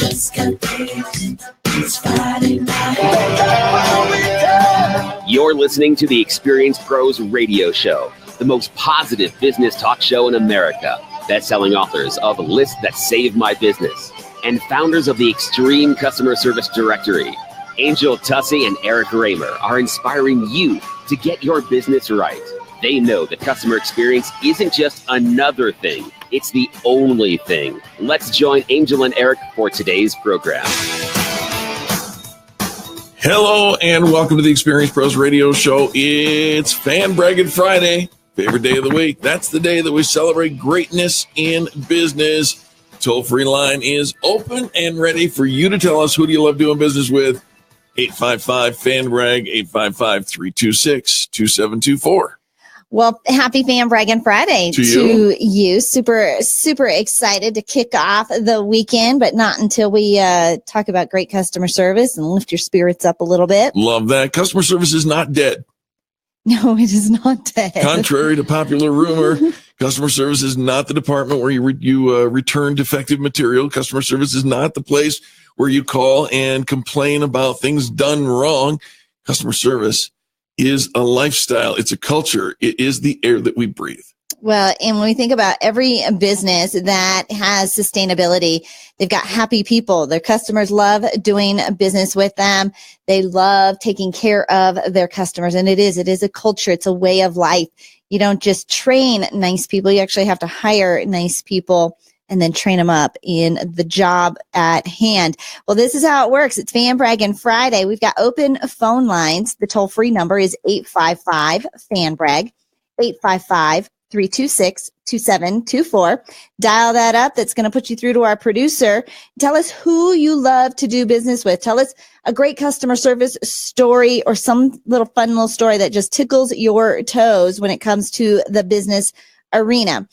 Just contagious. It's Friday night. You're listening to the Experience Pros Radio Show, the most positive business talk show in America. Best-selling authors of Lists That Save My Business and founders of the Extreme Customer Service Directory, Angel Tussey and Eric Raymer, are inspiring you to get your business right. They know that customer experience isn't just another thing. It's the only thing. Let's join Angel and Eric for today's program. Hello and welcome to the Experience Pros Radio Show. It's Fan Braggin Friday, favorite day of the week. That's the day that we celebrate greatness in business. Toll-free line is open and ready for you to tell us who do you love doing business with. 855-FAN-BRAG, 855-326-2724. Well, happy Fan Braggin Friday to you. Super excited to kick off the weekend, but not until we talk about great customer service and lift your spirits up a little bit. Love that. Customer service is not dead. No, it is not dead. Contrary to popular rumor, customer service is not the department where you return defective material. Customer service is not the place where you call and complain about things done wrong. Customer service is a lifestyle. It's a culture. It is the air that we breathe. Well, and when we think about every business that has sustainability, they've got happy people. Their customers love doing business with them. They love taking care of their customers. And it is a culture. It's a way of life. You don't just train nice people. You actually have to hire nice people and then train them up in the job at hand. Well, this is how it works. It's Fan Braggin Friday. We've got open phone lines. The toll-free number is 855-FAN-BRAG, 855-326-2724. Dial that up. That's going to put you through to our producer. Tell us who you love to do business with. Tell us a great customer service story or some little fun little story that just tickles your toes when it comes to the business arena.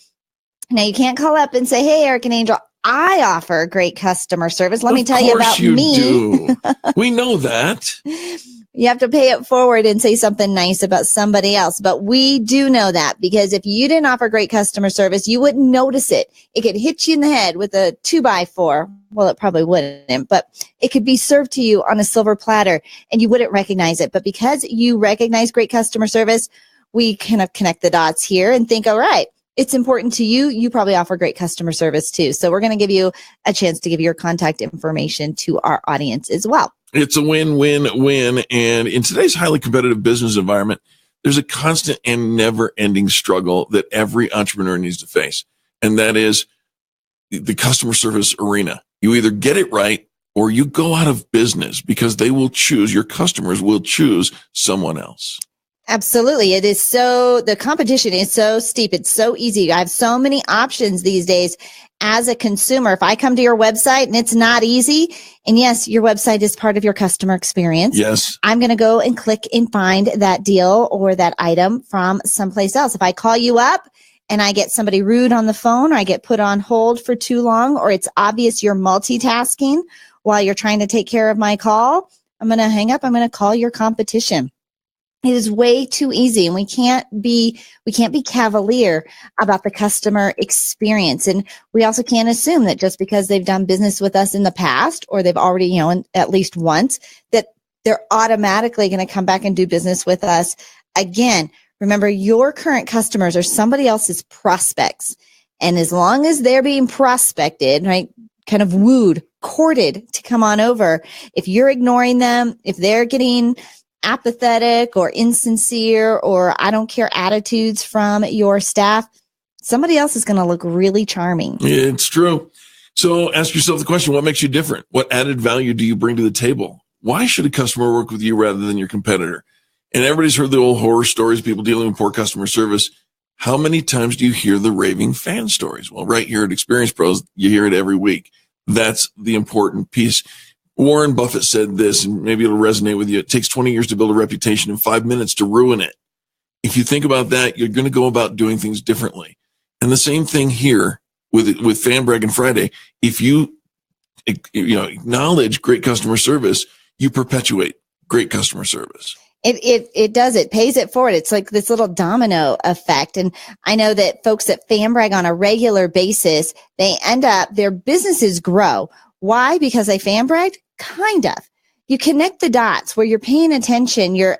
Now, you can't call up and say, hey, Eric and Angel, I offer great customer service. Let me tell you about me. Do. We know that. You have to pay it forward and say something nice about somebody else. But we do know that because if you didn't offer great customer service, you wouldn't notice it. It could hit you in the head with a 2x4. Well, it probably wouldn't, but it could be served to you on a silver platter and you wouldn't recognize it. But because you recognize great customer service, we kind of connect the dots here and think, all right, it's important to you. You probably offer great customer service too. So we're going to give you a chance to give your contact information to our audience as well. It's a win-win-win. And in today's highly competitive business environment, there's a constant and never-ending struggle that every entrepreneur needs to face. And that is the customer service arena. You either get it right or you go out of business because your customers will choose someone else. Absolutely. The competition is so steep. It's so easy. I have so many options these days as a consumer. If I come to your website and it's not easy, and yes, your website is part of your customer experience. Yes. I'm going to go and click and find that deal or that item from someplace else. If I call you up and I get somebody rude on the phone or I get put on hold for too long, or it's obvious you're multitasking while you're trying to take care of my call, I'm going to hang up. I'm going to call your competition. It is way too easy, and we can't be cavalier about the customer experience. And we also can't assume that just because they've done business with us in the past, or they've already, at least once, that they're automatically going to come back and do business with us again. Remember, your current customers are somebody else's prospects. And as long as they're being prospected, right, kind of wooed, courted to come on over, if you're ignoring them, if they're getting apathetic or insincere or I don't care attitudes from your staff, somebody else is going to look really charming. It's true. So ask yourself the question, what makes you different? What added value do you bring to the table? Why should a customer work with you rather than your competitor? And everybody's heard the old horror stories, people dealing with poor customer service. How many times do you hear the raving fan stories? Well, right here at Experience Pros, you hear it every week. That's the important piece. Warren Buffett said this, and maybe it'll resonate with you. It takes 20 years to build a reputation and 5 minutes to ruin it. If you think about that, you're going to go about doing things differently. And the same thing here with Fan Braggin Friday. If you acknowledge great customer service, you perpetuate great customer service. It does. It pays it forward. It's like this little domino effect. And I know that folks at Fan Brag on a regular basis, their businesses grow Why? Because I fan bragged? Kind of. You connect the dots where you're paying attention. You're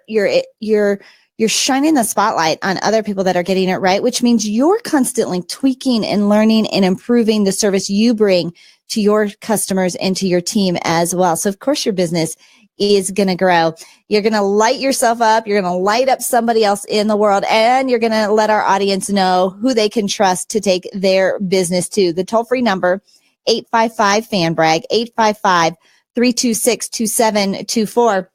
shining the spotlight on other people that are getting it right, which means you're constantly tweaking and learning and improving the service you bring to your customers and to your team as well. So of course your business is going to grow. You're going to light yourself up. You're going to light up somebody else in the world, and you're going to let our audience know who they can trust to take their business to. The toll-free number, 855-FAN-BRAG, 855-326-2724.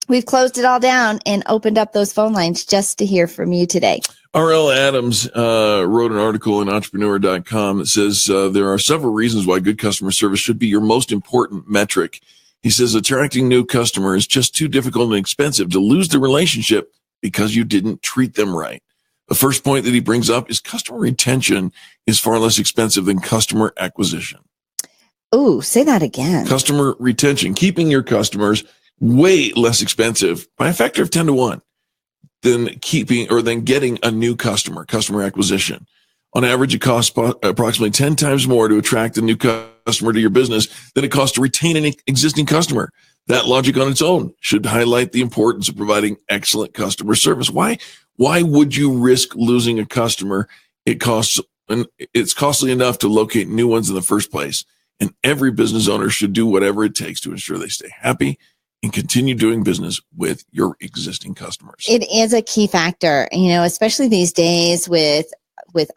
We've closed it all down and opened up those phone lines just to hear from you today. R.L. Adams wrote an article in entrepreneur.com that says there are several reasons why good customer service should be your most important metric. He says attracting new customers is just too difficult and expensive to lose the relationship because you didn't treat them right. The first point that he brings up is customer retention is far less expensive than customer acquisition. Oh, say that again. Customer retention, keeping your customers, way less expensive by a factor of 10 to 1 than getting a new customer acquisition. On average, it costs approximately 10 times more to attract a new customer to your business than it costs to retain an existing customer. That logic on its own should highlight the importance of providing excellent customer service. Why would you risk losing a customer? It's costly enough to locate new ones in the first place. And every business owner should do whatever it takes to ensure they stay happy and continue doing business with your existing customers. It is a key factor, especially these days with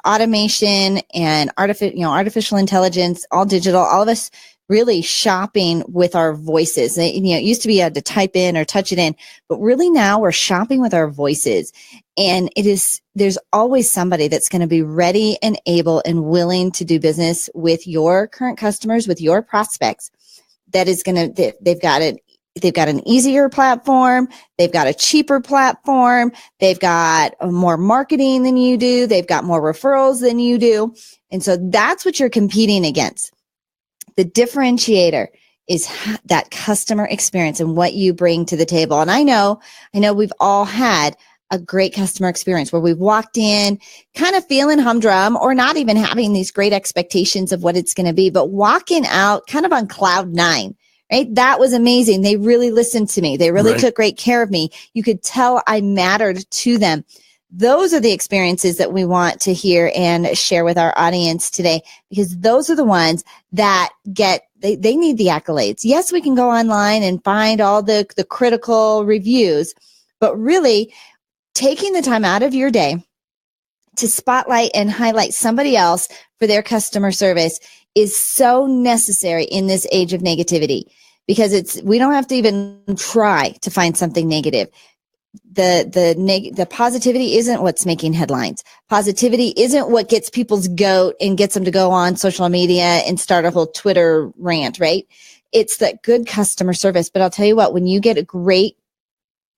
automation and artificial intelligence, all digital, all of us really shopping with our voices. It used to be you had to type in or touch it in, but really now we're shopping with our voices. And there's always somebody that's going to be ready and able and willing to do business with your current customers, with your prospects. They've got an easier platform. They've got a cheaper platform. They've got more marketing than you do. They've got more referrals than you do. And so that's what you're competing against. The differentiator is that customer experience and what you bring to the table. And I know we've all had a great customer experience where we've walked in kind of feeling humdrum or not even having these great expectations of what it's going to be, but walking out kind of on cloud 9. Right? That was amazing. They really listened to me. They really took great care of me. You could tell I mattered to them. Those are the experiences that we want to hear and share with our audience today, because those are the ones that they need the accolades. Yes, we can go online and find all the critical reviews, but really taking the time out of your day to spotlight and highlight somebody else for their customer service is so necessary in this age of negativity, because we don't have to even try to find something negative. The positivity isn't what's making headlines. Positivity isn't what gets people's goat and gets them to go on social media and start a whole Twitter rant, right? It's that good customer service. But I'll tell you what, when you get a great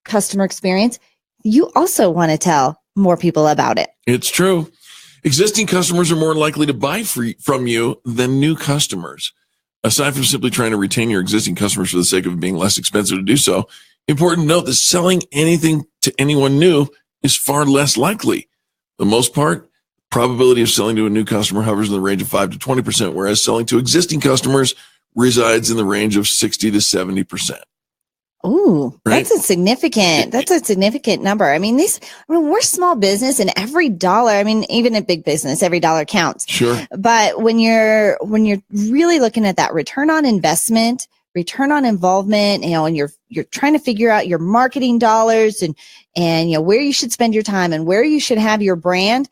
customer experience, you also want to tell more people about it. It's true. Existing customers are more likely to buy from you than new customers. Aside from simply trying to retain your existing customers for the sake of being less expensive to do so, important to note that selling anything to anyone new is far less likely. For the most part, probability of selling to a new customer hovers in the range of 5 to 20%, whereas selling to existing customers resides in the range of 60 to 70%. Ooh, right? That's a significant number. I mean, we're small business, and every dollar, even in big business, every dollar counts. Sure. But when you're really looking at that return on investment, return on involvement, and you're trying to figure out your marketing dollars and where you should spend your time and where you should have your brand,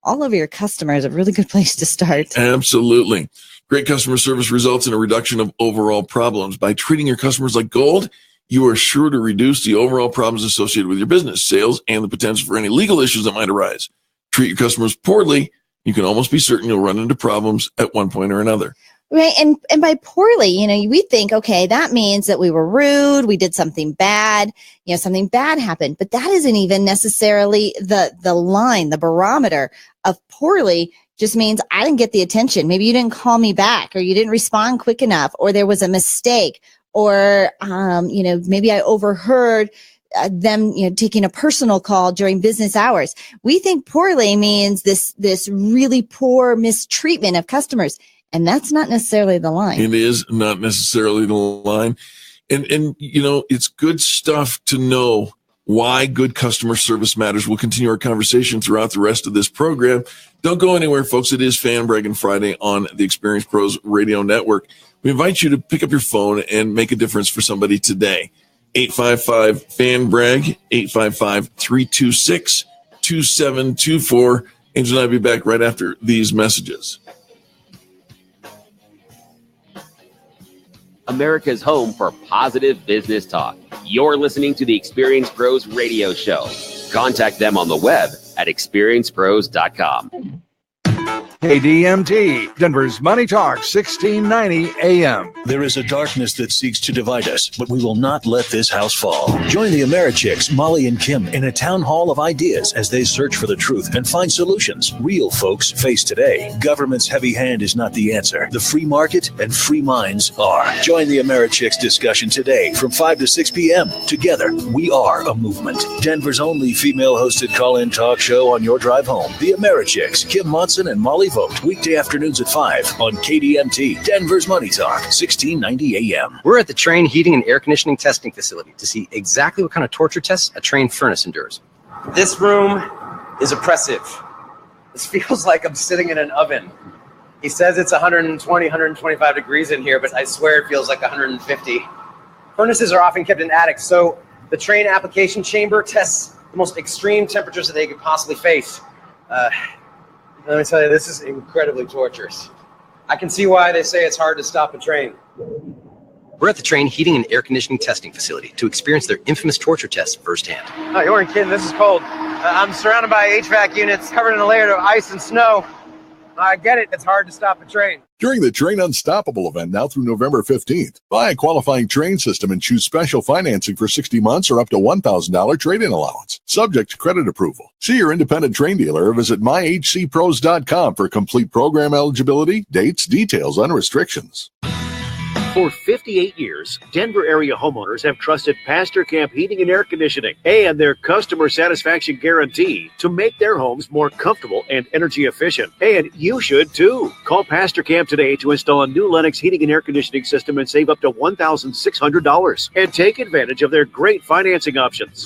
all of your customers are a really good place to start. Absolutely. Great customer service results in a reduction of overall problems. By treating your customers like gold, you are sure to reduce the overall problems associated with your business, sales, and the potential for any legal issues that might arise. Treat your customers poorly, you can almost be certain you'll run into problems at one point or another. Right. And by poorly, we think, okay, that means that we were rude. We did something bad, something bad happened, but that isn't even necessarily the line, the barometer of poorly. Just means I didn't get the attention. Maybe you didn't call me back, or you didn't respond quick enough, or there was a mistake, or, maybe I overheard them, taking a personal call during business hours. We think poorly means this really poor mistreatment of customers. And that's not necessarily the line. It is not necessarily the line. And you know, it's good stuff to know why good customer service matters. We'll continue our conversation throughout the rest of this program. Don't go anywhere, folks. It is Fan Braggin Friday on the Experience Pros Radio Network. We invite you to pick up your phone and make a difference for somebody today. 855-FAN-BRAG, 855-326-2724. Angel and I will be back right after these messages. America's home for positive business talk. You're listening to the Experience Pros Radio Show. Contact them on the web at experiencepros.com. KDMT, Denver's Money Talk, 1690 AM. There is a darkness that seeks to divide us, but we will not let this house fall. Join the Americhicks, Molly and Kim, in a town hall of ideas as they search for the truth and find solutions real folks face today. Government's heavy hand is not the answer. The free market and free minds are. Join the Americhicks discussion today from 5 to 6 p.m. Together, we are a movement. Denver's only female-hosted call-in talk show on your drive home. The Americhicks, Kim Monson and Molly Vogt, weekday afternoons at 5 on KDMT, Denver's Money Talk, 1690 AM. We're at the Trane Heating and Air Conditioning Testing Facility to see exactly what kind of torture tests a Trane furnace endures. This room is oppressive. This feels like I'm sitting in an oven. He says it's 120, 125 degrees in here, but I swear it feels like 150. Furnaces are often kept in attics, so the Trane application chamber tests the most extreme temperatures that they could possibly face. Let me tell you, this is incredibly torturous. I can see why they say it's hard to stop a train. We're at the Trane Heating and Air Conditioning Testing Facility to experience their infamous torture tests firsthand. Oh, you weren't kidding. This is cold. I'm surrounded by HVAC units covered in a layer of ice and snow. I get it. It's hard to stop a train. During the Train Unstoppable event now through November 15th, buy a qualifying Train system and choose special financing for 60 months or up to $1,000 trade-in allowance, subject to credit approval. See your independent Train dealer or visit myhcpros.com for complete program eligibility, dates, details, and restrictions. For 58 years, Denver area homeowners have trusted Pastor Camp Heating and Air Conditioning and their customer satisfaction guarantee to make their homes more comfortable and energy efficient. And you should too. Call Pastor Camp today to install a new Lennox heating and air conditioning system and save up to $1,600. And take advantage of their great financing options.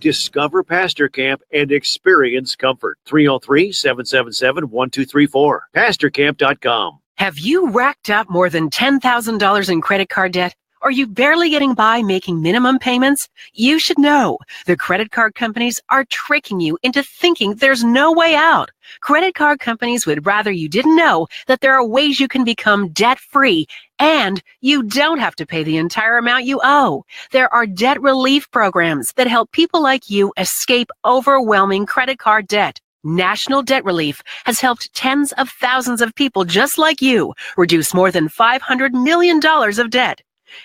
Discover Pastor Camp and experience comfort. 303-777-1234. PastorCamp.com. Have you racked up more than $10,000 in credit card debt? Are you barely getting by making minimum payments? You should know the credit card companies are tricking you into thinking there's no way out. Credit card companies would rather you didn't know that there are ways you can become debt-free and you don't have to pay the entire amount you owe. There are debt relief programs that help people like you escape overwhelming credit card debt. National Debt Relief has helped tens of thousands of people just like you reduce more than $500 million of debt.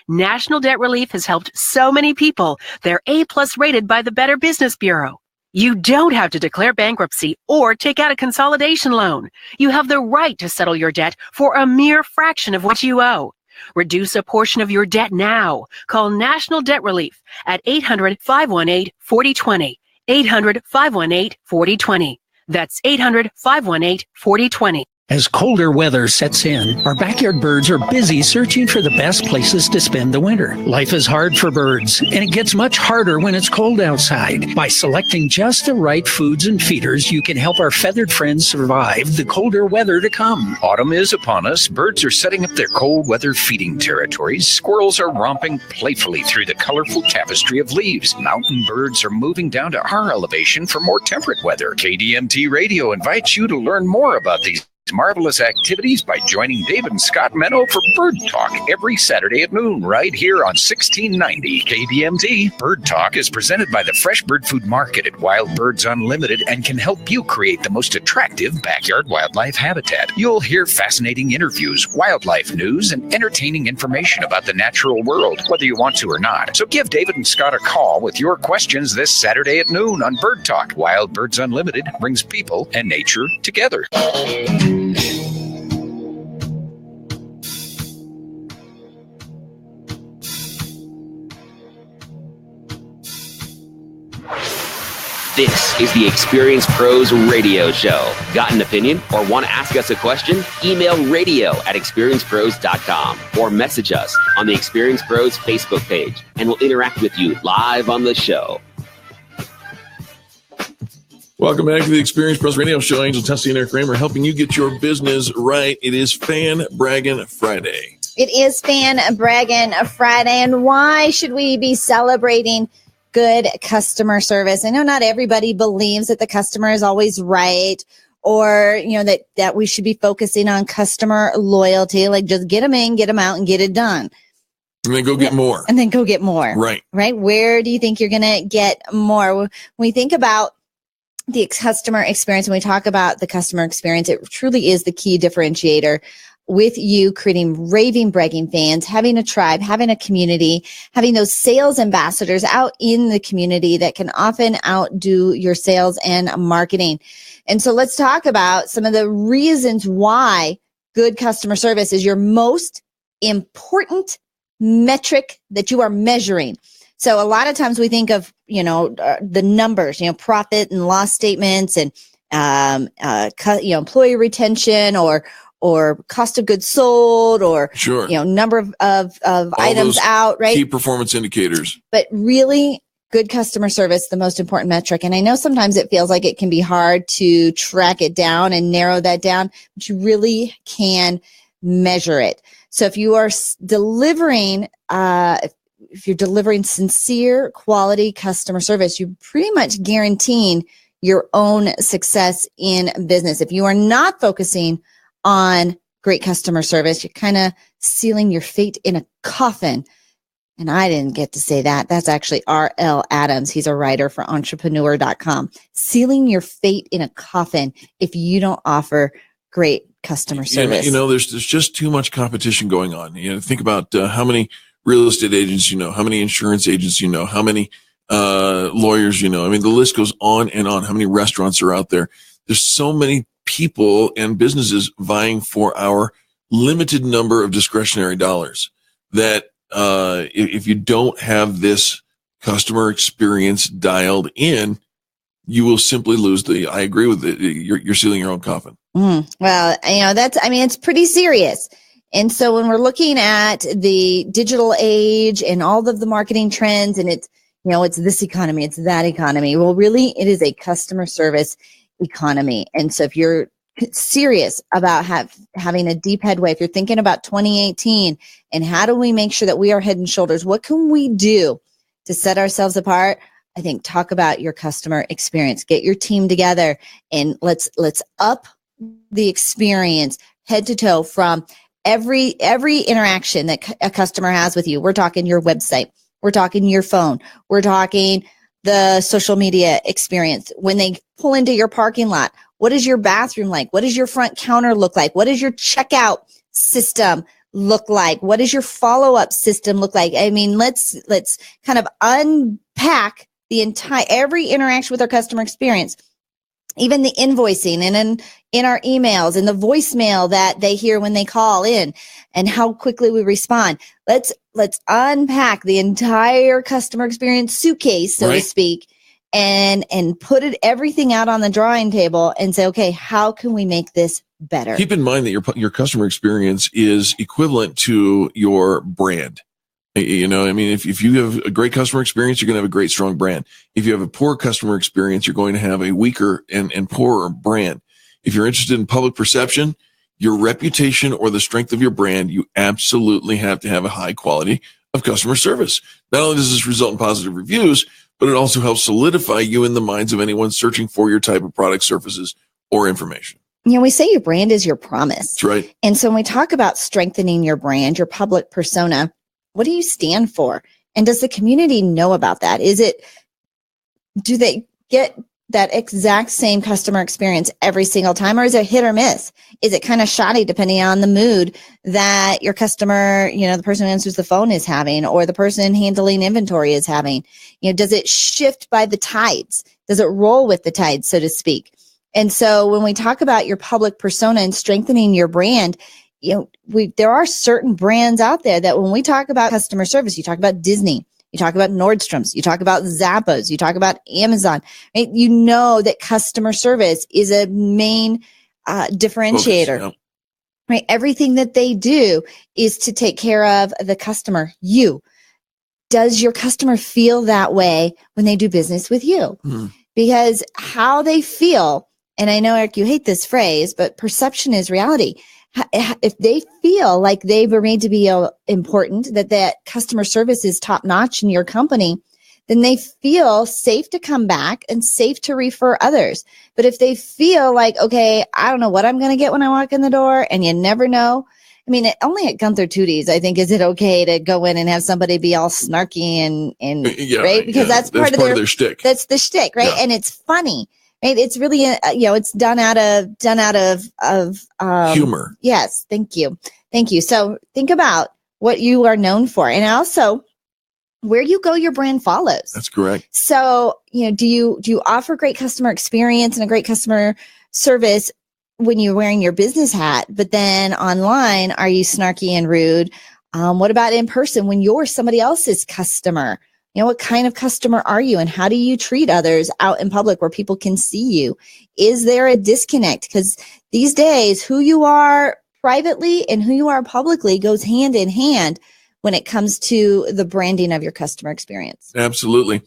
National Debt Relief has helped so many people. They're A+ rated by the Better Business Bureau. You don't have to declare bankruptcy or take out a consolidation loan. You have the right to settle your debt for a mere fraction of what you owe. Reduce a portion of your debt now. Call National Debt Relief at 800-518-4020. 800-518-4020. That's 800-518-4020. As colder weather sets in, our backyard birds are busy searching for the best places to spend the winter. Life is hard for birds, and it gets much harder when it's cold outside. By selecting just the right foods and feeders, you can help our feathered friends survive the colder weather to come. Autumn is upon us. Birds are setting up their cold weather feeding territories. Squirrels are romping playfully through the colorful tapestry of leaves. Mountain birds are moving down to our elevation for more temperate weather. KDMT Radio invites you to learn more about these marvelous activities by joining David and Scott Menno for Bird Talk every Saturday at noon right here on 1690 KDMT. Bird Talk is presented by the Fresh Bird Food Market at Wild Birds Unlimited and can help you create the most attractive backyard wildlife habitat. You'll hear fascinating interviews, wildlife news, and entertaining information about the natural world, whether you want to or not. So give David and Scott a call with your questions this Saturday at noon on Bird Talk. Wild Birds Unlimited brings people and nature together. This is the Experience Pros Radio Show. Got an opinion or want to ask us a question? Email radio@experiencepros.com or message us on the Experience Pros Facebook page, and we'll interact with you live on the show. Welcome back to the Experience Pros Radio Show. Angel Tessie and Eric Kramer helping you get your business right. It is Fan Braggin Friday. It is Fan Braggin Friday. And why should we be celebrating good customer service? I know not everybody believes that the customer is always right, or, that we should be focusing on customer loyalty, like just get them in, get them out, and get it done. And then go get more. And then go get more. Right. Right. Where do you think you're going to get more? When we think about the customer experience, when we talk about the customer experience, it truly is the key differentiator with you creating raving, bragging fans, having a tribe, having a community, having those sales ambassadors out in the community that can often outdo your sales and marketing. And so let's talk about some of the reasons why good customer service is your most important metric that you are measuring. So a lot of times we think of, the numbers, profit and loss statements and, employee retention or cost of goods sold or, number of items out, right? Key performance indicators. But really good customer service, the most important metric. And I know sometimes it feels like it can be hard to track it down and narrow that down, but you really can measure it. So if you are delivering, if you're delivering sincere quality customer service, you're pretty much guaranteeing your own success in business. If you are not focusing on great customer service, you're kind of sealing your fate in a coffin. And I didn't get to say that. That's actually R.L. Adams. He's a writer for entrepreneur.com. Sealing your fate in a coffin if you don't offer great customer service. There's just too much competition going on. Think about how many real estate agents how many insurance agents how many lawyers I mean, the list goes on and on. How many restaurants are out there? There's so many people and businesses vying for our limited number of discretionary dollars that if you don't have this customer experience dialed in, you will simply lose I agree with it. You're sealing your own coffin. Well, it's pretty serious. And so when we're looking at the digital age and all of the marketing trends, and it's this economy, it's that economy. Well, really, it is a customer service economy. And so if you're serious about having a deep headway, if you're thinking about 2018 and how do we make sure that we are head and shoulders, what can we do to set ourselves apart? I think talk about your customer experience, get your team together, and let's up the experience head to toe from every interaction that a customer has with you. We're talking your website. We're talking your phone. We're talking the social media experience. When they pull into your parking lot, what is your bathroom like? What does your front counter look like? What does your checkout system look like? What does your follow-up system look like? I mean, let's kind of unpack every interaction with our customer experience. Even the invoicing and in our emails and the voicemail that they hear when they call in and how quickly we respond. Let's unpack the entire customer experience suitcase, so to speak, and put everything out on the drawing table and say, okay, how can we make this better? Keep in mind that your customer experience is equivalent to your brand. If you have a great customer experience, you're going to have a great, strong brand. If you have a poor customer experience, you're going to have a weaker and poorer brand. If you're interested in public perception, your reputation or the strength of your brand, you absolutely have to have a high quality of customer service. Not only does this result in positive reviews, but it also helps solidify you in the minds of anyone searching for your type of product, services, or information. We say your brand is your promise. That's right. And so when we talk about strengthening your brand, your public persona, what do you stand for? And does the community know about that? Do they get that exact same customer experience every single time, or is it hit or miss? Is it kind of shoddy depending on the mood that your customer, the person who answers the phone is having, or the person handling inventory is having? Does it shift by the tides? Does it roll with the tides, so to speak? And so when we talk about your public persona and strengthening your brand, there are certain brands out there that when we talk about customer service, you talk about Disney, You talk about Nordstrom's, you talk about Zappos, you talk about Amazon, right? You know that customer service is a main differentiator. Focus, right? Everything that they do is to take care of the customer, you. Does your customer feel that way when they do business with you? Because how they feel, and I know, Eric, you hate this phrase, but perception is reality. If they feel like they were made to be important, that customer service is top notch in your company, then they feel safe to come back and safe to refer others. But if they feel like, okay, I don't know what I'm going to get when I walk in the door, and you never know. I mean, only at Gunther Tootie's, I think, is it okay to go in and have somebody be all snarky and right? Because that's part of their shtick. That's the shtick, right? Yeah. And it's funny, right? It's really, it's done out of humor. Yes. Thank you. So think about what you are known for. And also, where you go, your brand follows. That's correct. So, do you offer great customer experience and a great customer service when you're wearing your business hat, but then online, are you snarky and rude? What about in person when you're somebody else's customer? What kind of customer are you, and how do you treat others out in public where people can see you? Is there a disconnect? Because these days, who you are privately and who you are publicly goes hand in hand when it comes to the branding of your customer experience. Absolutely.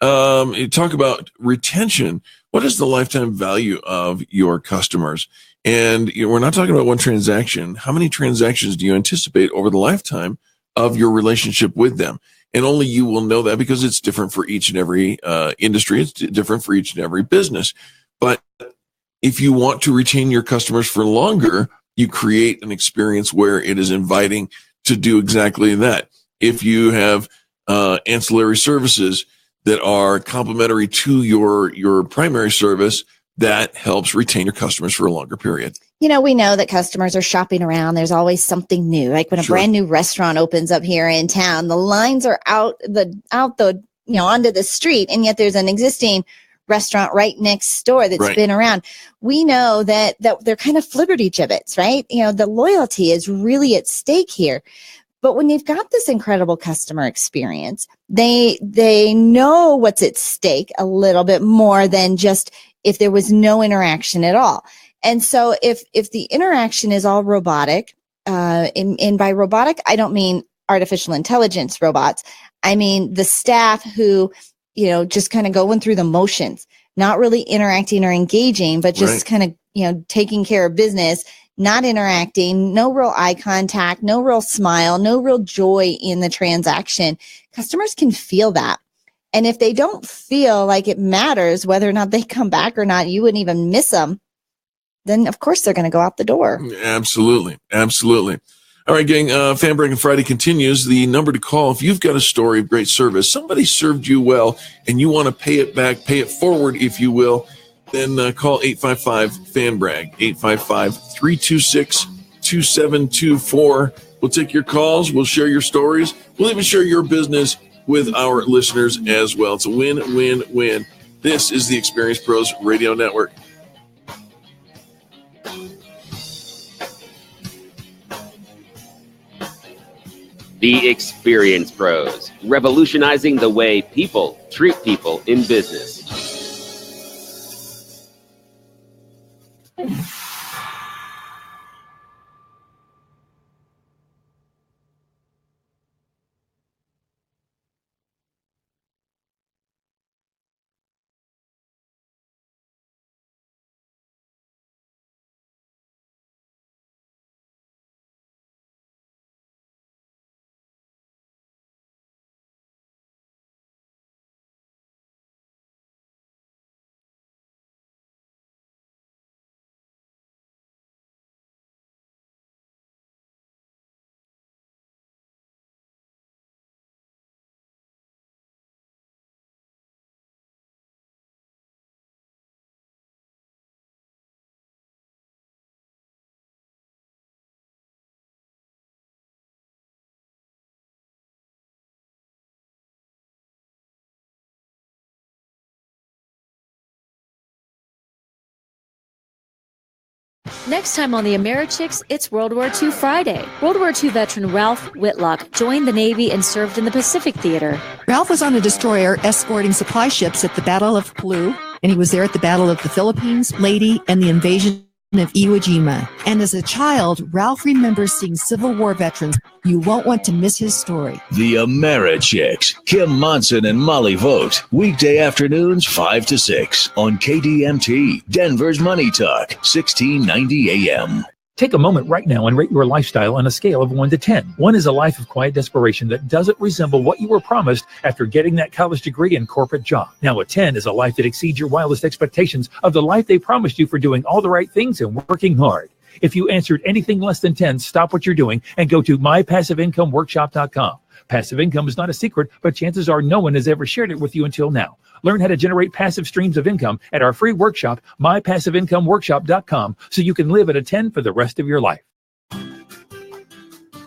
You talk about retention. What is the lifetime value of your customers? And we're not talking about one transaction. How many transactions do you anticipate over the lifetime of your relationship with them? And only you will know that, because it's different for each and every industry. It's different for each and every business. But if you want to retain your customers for longer, you create an experience where it is inviting to do exactly that. If you have ancillary services that are complementary to your primary service, that helps retain your customers for a longer period. We know that customers are shopping around. There's always something new. Like when a brand new restaurant opens up here in town, the lines are out onto the street, and yet there's an existing restaurant right next door that's been around. We know that they're kind of flibberty gibbets, right? The loyalty is really at stake here. But when you've got this incredible customer experience, they know what's at stake a little bit more than just if there was no interaction at all. And so if the interaction is all robotic, and by robotic, I don't mean artificial intelligence robots. I mean the staff who, just kind of going through the motions, not really interacting or engaging, but just kind of, taking care of business, not interacting, no real eye contact, no real smile, no real joy in the transaction. Customers can feel that. And if they don't feel like it matters whether or not they come back or not, you wouldn't even miss them, then of course they're going to go out the door. Absolutely. All right, gang, Fan Braggin Friday continues. The number to call if you've got a story of great service, somebody served you well, and you want to pay it back, pay it forward, if you will, then call 855-FAN-BRAG, 855-326-2724. We'll take your calls. We'll share your stories. We'll even share your business with our listeners as well. It's a win-win-win. This is the Experience Pros Radio Network. The Experience Pros, revolutionizing the way people treat people in business. Next time on the AmeriChicks, it's World War II Friday. World War II veteran Ralph Whitlock joined the Navy and served in the Pacific Theater. Ralph was on a destroyer escorting supply ships at the Battle of Palau, and he was there at the Battle of the Philippines, Leyte, and the invasion of Iwo Jima. And as a child, Ralph remembers seeing Civil War veterans. You won't want to miss his story. The AmeriChicks, Kim Monson and Molly Vogt, weekday afternoons 5 to 6 on KDMT, Denver's Money Talk, 1690 AM. Take a moment right now and rate your lifestyle on a scale of 1 to 10. 1 is a life of quiet desperation that doesn't resemble what you were promised after getting that college degree and corporate job. Now a 10 is a life that exceeds your wildest expectations of the life they promised you for doing all the right things and working hard. If you answered anything less than 10, stop what you're doing and go to mypassiveincomeworkshop.com. Passive income is not a secret, but chances are no one has ever shared it with you until now. Learn how to generate passive streams of income at our free workshop, mypassiveincomeworkshop.com, so you can live at a 10 for the rest of your life.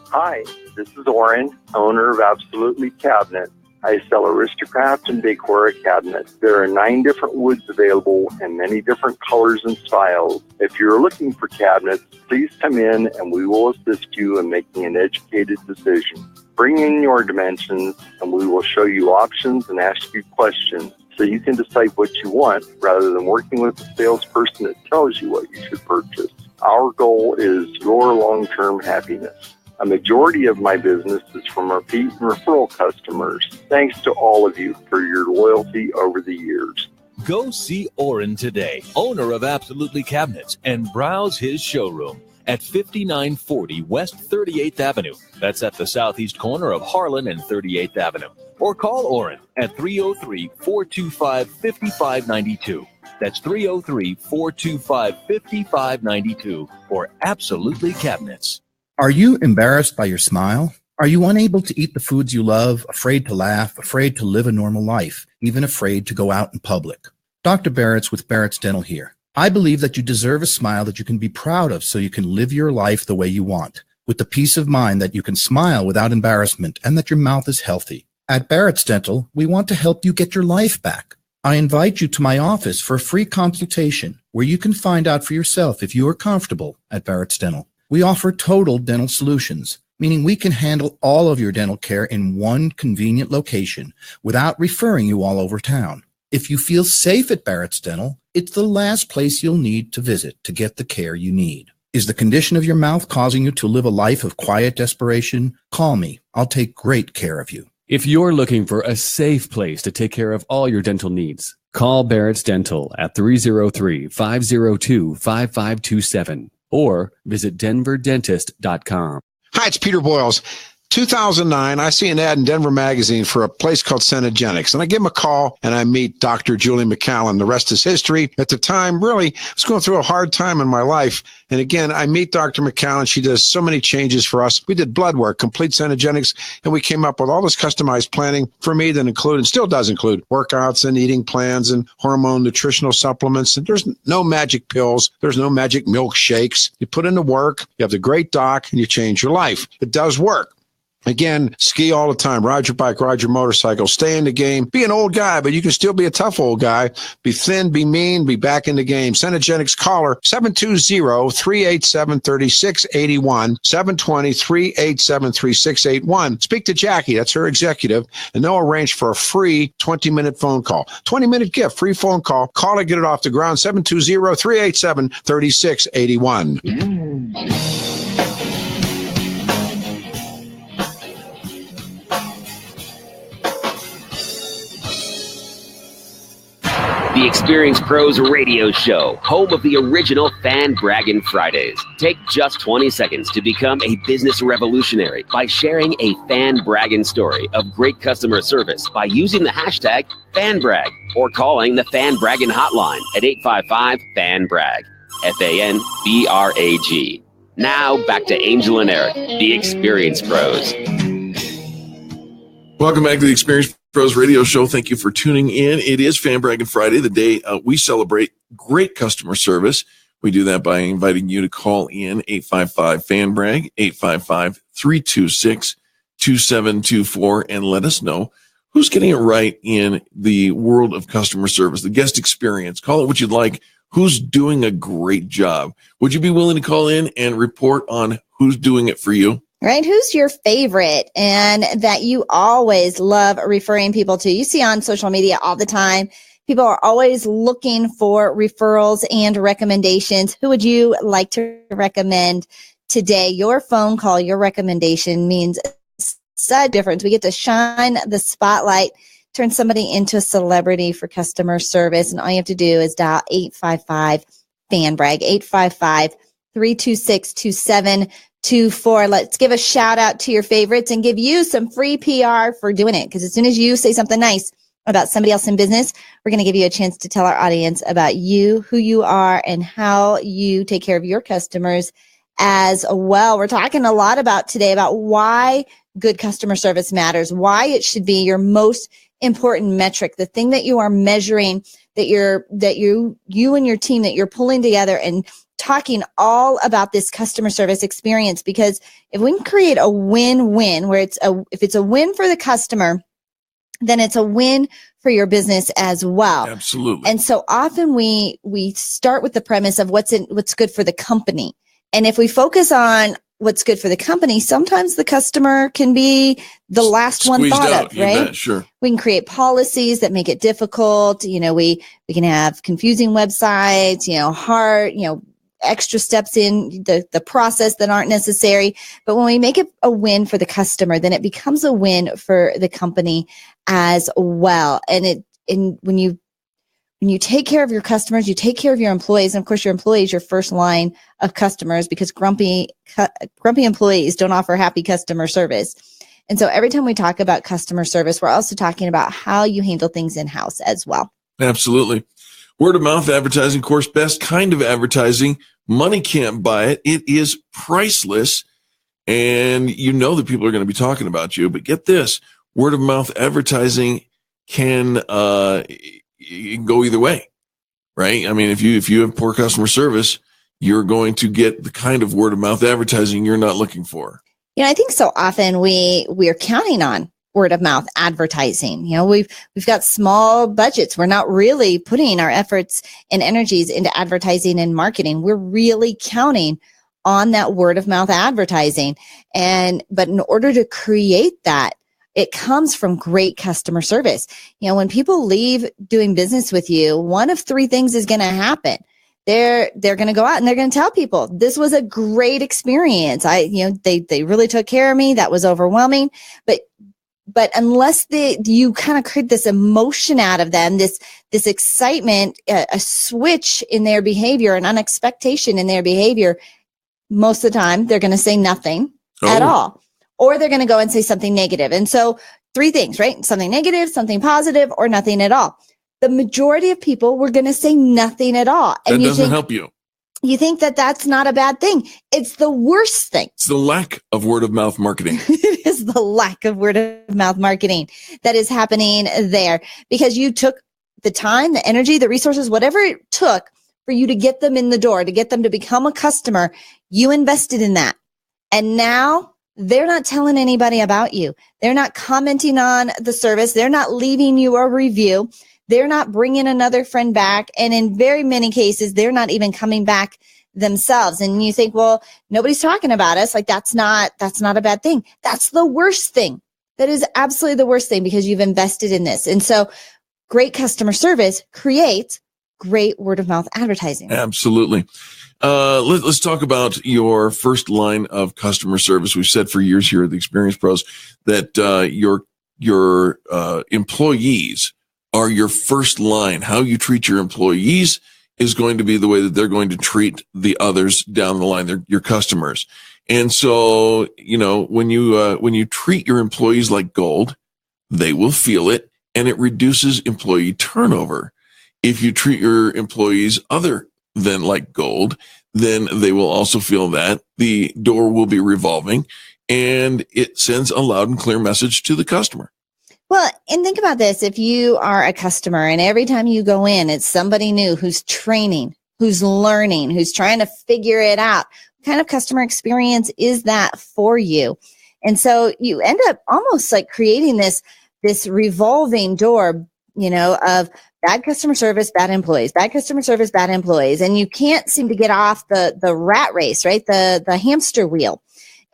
Hi, this is Oren, owner of Absolutely Cabinet. I sell Aristocraft and Decora cabinets. There are 9 different woods available and many different colors and styles. If you're looking for cabinets, please come in and we will assist you in making an educated decision. Bring in your dimensions and we will show you options and ask you questions so you can decide what you want rather than working with a salesperson that tells you what you should purchase. Our goal is your long-term happiness. A majority of my business is from repeat and referral customers. Thanks to all of you for your loyalty over the years. Go see Oren today, owner of Absolutely Cabinets, and browse his showroom at 5940 West 38th Avenue. That's at the southeast corner of Harlan and 38th Avenue. Or call Oren at 303-425-5592. That's 303-425-5592 for Absolutely Cabinets. Are you embarrassed by your smile? Are you unable to eat the foods you love, afraid to laugh, afraid to live a normal life, even afraid to go out in public? Dr. Barrett's with Barrett's Dental here. I believe that you deserve a smile that you can be proud of so you can live your life the way you want, with the peace of mind that you can smile without embarrassment and that your mouth is healthy. At Barrett's Dental, we want to help you get your life back. I invite you to my office for a free consultation where you can find out for yourself if you are comfortable at Barrett's Dental. We offer total dental solutions, meaning we can handle all of your dental care in one convenient location without referring you all over town. If you feel safe at Barrett's Dental, it's the last place you'll need to visit to get the care you need. Is the condition of your mouth causing you to live a life of quiet desperation? Call me. I'll take great care of you. If you're looking for a safe place to take care of all your dental needs, call Barrett's Dental at 303-502-5527 or visit denverdentist.com. Hi, it's Peter Boyles. 2009, I see an ad in Denver Magazine for a place called Cenogenics, and I give him a call, and I meet Dr. Julie McCallum. The rest is history. At the time, really, I was going through a hard time in my life, and again, I meet Dr. McCallum. She does so many changes for us. We did blood work, complete Cenogenics, and we came up with all this customized planning for me that included, still does include, workouts and eating plans and hormone nutritional supplements. And there's no magic pills. There's no magic milkshakes. You put in the work, you have the great doc, and you change your life. It does work. Again, ski all the time, ride your bike, ride your motorcycle, stay in the game, be an old guy, but you can still be a tough old guy. Be thin, be mean, be back in the game. Cenogenics caller 720-387-3681, 720-387-3681. Speak to Jackie, that's her executive, and they'll arrange for a free 20-minute phone call. 20-minute gift, free phone call. Call it, get it off the ground, 720-387-3681. The Experience Pros radio show, home of the original Fan Braggin Fridays. Take just 20 seconds to become a business revolutionary by sharing a Fan Braggin story of great customer service by using the hashtag FanBrag or calling the Fan Braggin hotline at 855-FAN-BRAG, FANBRAG. Now back to Angel and Eric, the Experience Pros. Welcome back to the Experience Pros radio show. Thank you for tuning in. It is Fan Braggin Friday, the day we celebrate great customer service. We do that by inviting you to call in 855-FAN-BRAG, 855-326-2724, and let us know who's getting it right in the world of customer service, the guest experience. Call it what you'd like. who's doing a great job. Would you be willing to call in and report on who's doing it for you? Right? Who's your favorite and that you always love referring people to? You see on social media all the time, people are always looking for referrals and recommendations. Who would you like to recommend today? Your phone call, your recommendation means such a difference. We get to shine the spotlight, turn somebody into a celebrity for customer service. And all you have to do is dial 855-FAN-BRAG, 855-326-2724. Let's give a shout out to your favorites and give you some free PR for doing it. Because as soon as you say something nice about somebody else in business, we're going to give you a chance to tell our audience about you, who you are, and how you take care of your customers as well. We're talking a lot about today about why good customer service matters, why it should be your most important metric, the thing that you are measuring, that you and your team, that you're pulling together and talking all about this customer service experience. Because if we can create a win-win where if it's a win for the customer, then it's a win for your business as well. Absolutely. And so often we start with the premise of what's good for the company. And if we focus on what's good for the company, sometimes the customer can be the last one thought of, right? Bet, sure. We can create policies that make it difficult. We can have confusing websites, hard, extra steps in the process that aren't necessary. But when we make it a win for the customer, then it becomes a win for the company as well. And when you take care of your customers, you take care of your employees. And of course, your employees, your first line of customers, because grumpy employees don't offer happy customer service. And so every time we talk about customer service, we're also talking about how you handle things in-house as well. Absolutely. Word of mouth advertising, of course, best kind of advertising. Money can't buy it. It is priceless. And you know that people are going to be talking about you. But get this, word of mouth advertising can go either way, right? I mean, if you have poor customer service, you're going to get the kind of word of mouth advertising you're not looking for. I think so often we're counting on word of mouth advertising. We've got small budgets. We're not really putting our efforts and energies into advertising and marketing. We're really counting on that word of mouth advertising. But in order to create that, it comes from great customer service. When people leave doing business with you, one of three things is going to happen. They're going to go out and they're going to tell people, this was a great experience. They really took care of me. That was overwhelming. But unless you kind of create this emotion out of them, this excitement, a switch in their behavior, an unexpectation in their behavior, most of the time they're going to say nothing at all. Or they're going to go and say something negative. And so three things, right? Something negative, something positive, or nothing at all. The majority of people were going to say nothing at all. And that doesn't help you. You think that that's not a bad thing. It's the worst thing. It's the lack of word of mouth marketing. It is the lack of word of mouth marketing that is happening there, because you took the time, the energy, the resources, whatever it took for you to get them in the door, to get them to become a customer. You invested in that. And now they're not telling anybody about you. They're not commenting on the service. They're not leaving you a review. They're not bringing another friend back. And in very many cases, they're not even coming back themselves. And you think, well, nobody's talking about us. Like that's not a bad thing. That's the worst thing. That is absolutely the worst thing, because you've invested in this. And so great customer service creates great word of mouth advertising. Absolutely. Let's talk about your first line of customer service. We've said for years here at the Experience Pros that your employees are your first line. How you treat your employees is going to be the way that they're going to treat the others down the line. They're your customers. And so, when you treat your employees like gold, they will feel it, and it reduces employee turnover. If you treat your employees other than like gold, then they will also feel that the door will be revolving, and it sends a loud and clear message to the customer. Well, and think about this. If you are a customer and every time you go in, it's somebody new who's training, who's learning, who's trying to figure it out, what kind of customer experience is that for you? And so you end up almost like creating this revolving door, of bad customer service, bad employees, bad customer service, bad employees. And you can't seem to get off the rat race, right? The hamster wheel.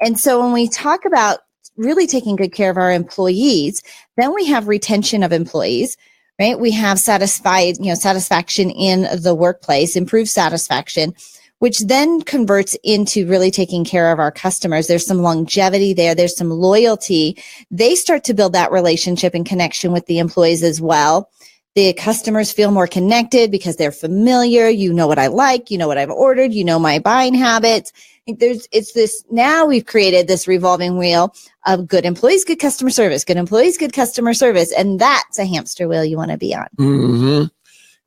And so when we talk about really taking good care of our employees, then we have retention of employees, right? We have satisfaction in the workplace, improved satisfaction, which then converts into really taking care of our customers. There's some longevity there. There's some loyalty. They start to build that relationship and connection with the employees as well. The customers feel more connected because they're familiar. You know what I like. You know what I've ordered. You know my buying habits. Now we've created this revolving wheel of good employees, good customer service, good employees, good customer service. And that's a hamster wheel you want to be on. Mm-hmm.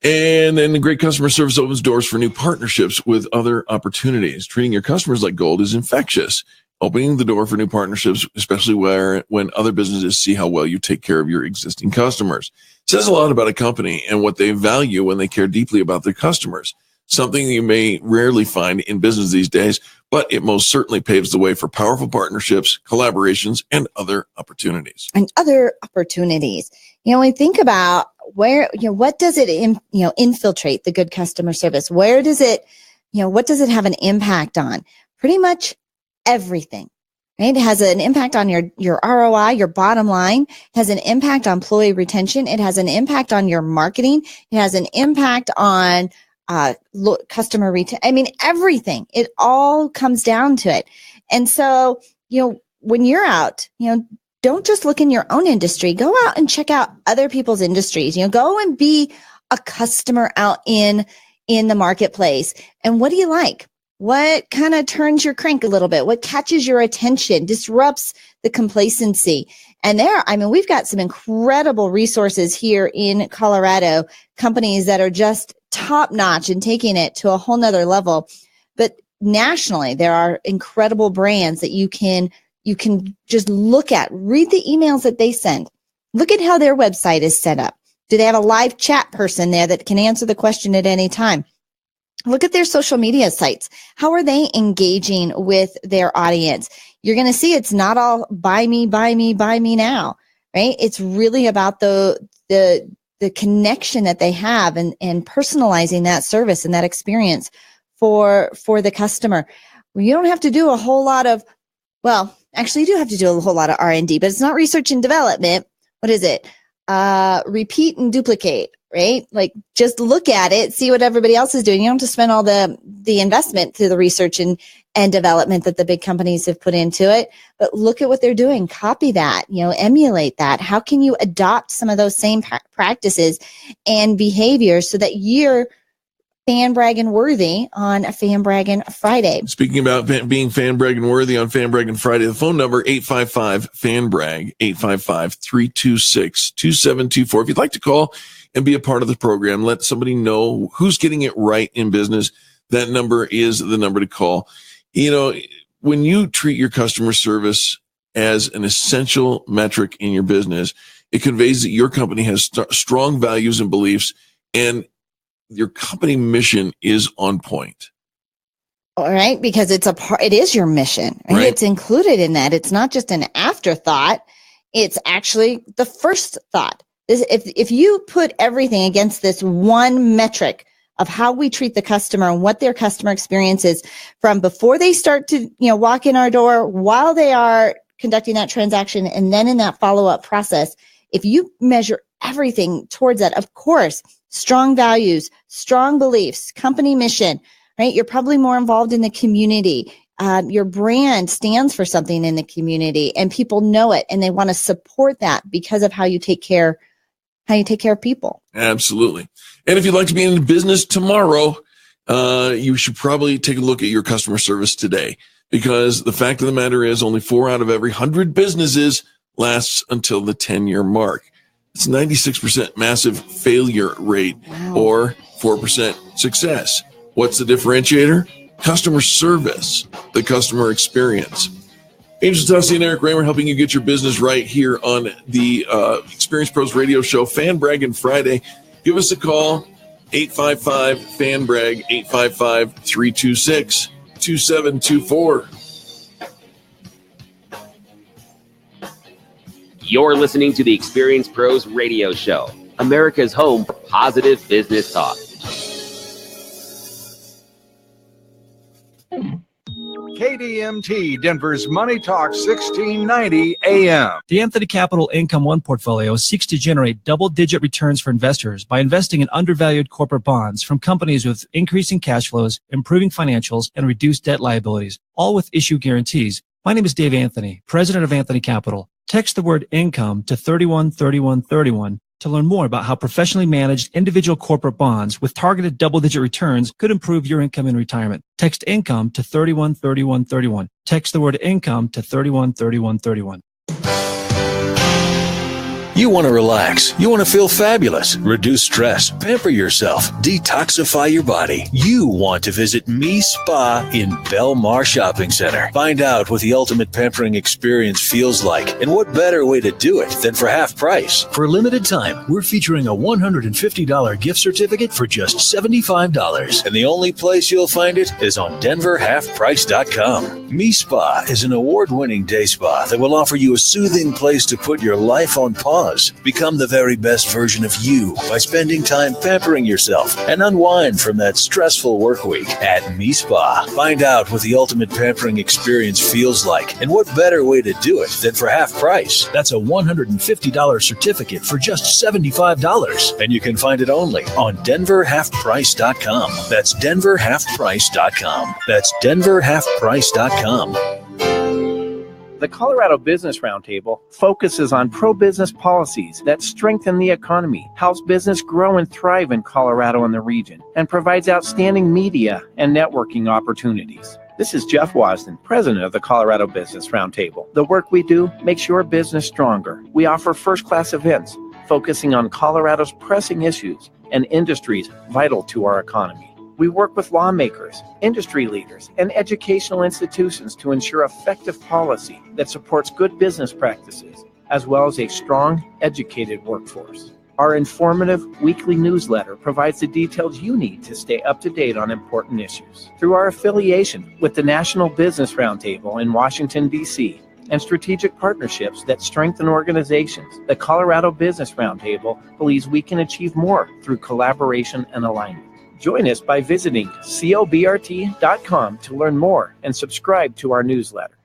And then the great customer service opens doors for new partnerships with other opportunities. Treating your customers like gold is infectious. Opening the door for new partnerships, especially when other businesses see how well you take care of your existing customers. It says a lot about a company and what they value when they care deeply about their customers. Something you may rarely find in business these days, but it most certainly paves the way for powerful partnerships, collaborations, and other opportunities. When we think about where, what does it, infiltrate the good customer service? Where does it, what does it have an impact on? Pretty much everything, right? It has an impact on your ROI, your bottom line. It has an impact on employee retention. It has an impact on your marketing. It has an impact on customer retention. Everything. It all comes down to it. And so, when you're out, don't just look in your own industry. Go out and check out other people's industries. Go and be a customer out in the marketplace. And what do you like? What kind of turns your crank a little bit? What catches your attention, disrupts the complacency? And we've got some incredible resources here in Colorado, companies that are just top notch and taking it to a whole nother level. But nationally, there are incredible brands that you can just look at, read the emails that they send. Look at how their website is set up. Do they have a live chat person there that can answer the question at any time? Look at their social media sites. How are they engaging with their audience? You're going to see it's not all buy me now, right? It's really about the connection that they have and personalizing that service and that experience for the customer. You don't have to do a whole lot of, actually you do have to do a whole lot of R&D, but it's not research and development. What is it? Repeat and duplicate, right? Like just look at it, see what everybody else is doing. You don't have to spend all the investment through the research and development that the big companies have put into it, but look at what they're doing. Copy that, emulate that. How can you adopt some of those same practices and behaviors so that you're fan bragging worthy on a Fan Braggin Friday? Speaking about being fan bragging worthy on Fan Braggin Friday, the phone number 855-FAN-BRAG, 855-326-2724. If you'd like to call and be a part of the program, let somebody know who's getting it right in business. That number is the number to call. When you treat your customer service as an essential metric in your business, it conveys that your company has strong values and beliefs, and your company mission is on point. All right, because it is your mission, right? It's included in that. It's not just an afterthought. It's actually the first thought. If you put everything against this one metric of how we treat the customer and what their customer experience is from before they start to, walk in our door, while they are conducting that transaction, and then in that follow-up process, if you measure everything towards that, of course, strong values, strong beliefs, company mission, right? You're probably more involved in the community. Your brand stands for something in the community and people know it and they want to support that because of how you take care of people. Absolutely. And if you'd like to be in business tomorrow, you should probably take a look at your customer service today, because the fact of the matter is only 4 out of every 100 businesses lasts until the 10-year mark. It's 96% massive failure rate, or 4% success. What's the differentiator? Customer service, the customer experience. Angel Tussey and Eric Raymer helping you get your business right here on the Experience Pros radio show, Fan Braggin Friday. Give us a call, 855-FAN-BRAG, 855-326-2724. You're listening to the Experience Pros radio show, America's home for positive business talk. KDMT, Denver's Money Talk 1690 AM. The Anthony Capital Income One portfolio seeks to generate double-digit returns for investors by investing in undervalued corporate bonds from companies with increasing cash flows, improving financials, and reduced debt liabilities, all with issue guarantees. My name is Dave Anthony, president of Anthony Capital. Text the word income to 313131 to learn more about how professionally managed individual corporate bonds with targeted double-digit returns could improve your income in retirement. Text income to 313131. Text the word income to 313131. You want to relax. You want to feel fabulous. Reduce stress. Pamper yourself. Detoxify your body. You want to visit Me Spa in Belmar Shopping Center. Find out what the ultimate pampering experience feels like, and what better way to do it than for half price. For a limited time, we're featuring a $150 gift certificate for just $75. And the only place you'll find it is on DenverHalfPrice.com. Me Spa is an award-winning day spa that will offer you a soothing place to put your life on pause. Become the very best version of you by spending time pampering yourself and unwind from that stressful work week at Me Spa. Find out what the ultimate pampering experience feels like, and what better way to do it than for half price. That's a $150 certificate for just $75, and you can find it only on DenverHalfPrice.com. That's DenverHalfPrice.com. That's DenverHalfPrice.com. The Colorado Business Roundtable focuses on pro-business policies that strengthen the economy, helps business grow and thrive in Colorado and the region, and provides outstanding media and networking opportunities. This is Jeff Wasden, president of the Colorado Business Roundtable. The work we do makes your business stronger. We offer first-class events focusing on Colorado's pressing issues and industries vital to our economy. We work with lawmakers, industry leaders, and educational institutions to ensure effective policy that supports good business practices, as well as a strong, educated workforce. Our informative weekly newsletter provides the details you need to stay up to date on important issues. Through our affiliation with the National Business Roundtable in Washington, D.C., and strategic partnerships that strengthen organizations, the Colorado Business Roundtable believes we can achieve more through collaboration and alignment. Join us by visiting cobrt.com to learn more and subscribe to our newsletter.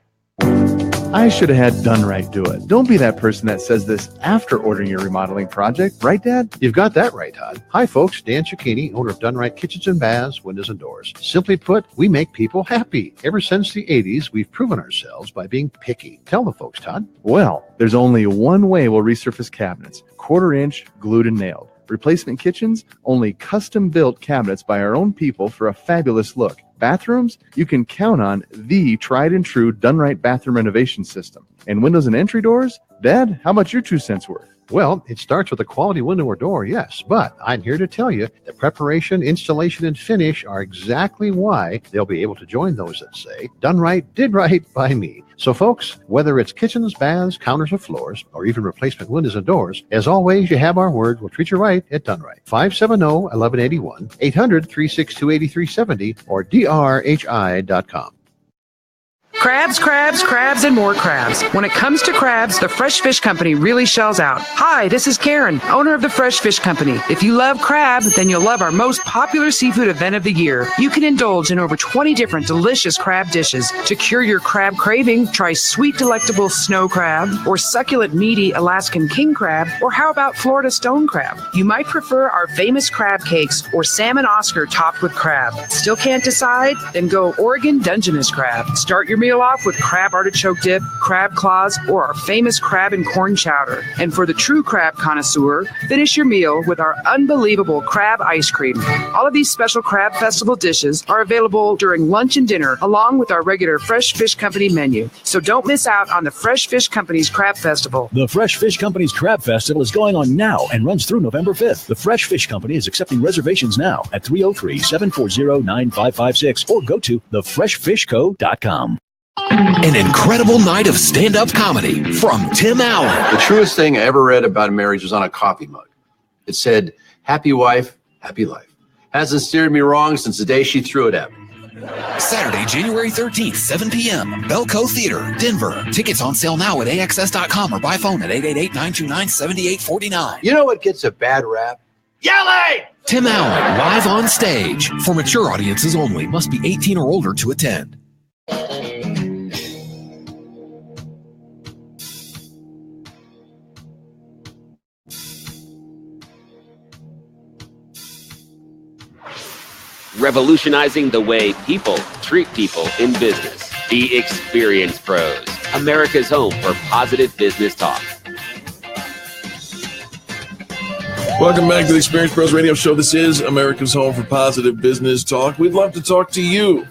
I should have had Done Right do it. Don't be that person that says this after ordering your remodeling project. Right, Dad? You've got that right, Todd. Hi, folks. Dan Cicchini, owner of Done Right Kitchens and Baths, Windows and Doors. Simply put, we make people happy. Ever since the 80s, we've proven ourselves by being picky. Tell the folks, Todd. Well, there's only one way we'll resurface cabinets. 1/4 inch, glued and nailed. Replacement kitchens, only custom-built cabinets by our own people for a fabulous look. Bathrooms, you can count on the tried-and-true Done Right bathroom renovation system. And windows and entry doors? Dad, how much your 2 cents worth? Well, it starts with a quality window or door, yes, but I'm here to tell you that preparation, installation, and finish are exactly why they'll be able to join those that say, Done Right, did right by me. So folks, whether it's kitchens, baths, counters, or floors, or even replacement windows and doors, as always, you have our word. We'll treat you right at Done Right. 570-1181, 800-362-8370, or drhi.com. Crabs, crabs, crabs, and more crabs. When it comes to crabs, the Fresh Fish Company really shells out. Hi, this is Karen, owner of the Fresh Fish Company. If you love crab, then you'll love our most popular seafood event of the year. You can indulge in over 20 different delicious crab dishes. To cure your crab craving, try sweet, delectable snow crab, or succulent, meaty Alaskan king crab, or how about Florida stone crab? You might prefer our famous crab cakes or salmon Oscar topped with crab. Still can't decide? Then go Oregon Dungeness crab. Start your meal off with crab artichoke dip, crab claws, or our famous crab and corn chowder. And for the true crab connoisseur, finish your meal with our unbelievable crab ice cream. All of these special Crab Festival dishes are available during lunch and dinner, along with our regular Fresh Fish Company menu. So don't miss out on the Fresh Fish Company's Crab Festival. The Fresh Fish Company's Crab Festival is going on now and runs through November 5th. The Fresh Fish Company is accepting reservations now at 303-740-9556 or go to thefreshfishco.com. An incredible night of stand-up comedy from Tim Allen. The truest thing I ever read about marriage was on a coffee mug. It said, happy wife, happy life. Hasn't steered me wrong since the day she threw it at me. Saturday, January 13th, 7 p.m. Belco Theater, Denver. Tickets on sale now at AXS.com or by phone at 888-929-7849. You know what gets a bad rap? Yelling! Tim Allen, live on stage. For mature audiences only. Must be 18 or older to attend. Revolutionizing the way people treat people in business. The Experience Pros, America's home for positive business talk. Welcome back to the Experience Pros Radio Show. This is America's home for positive business talk. We'd love to talk to you.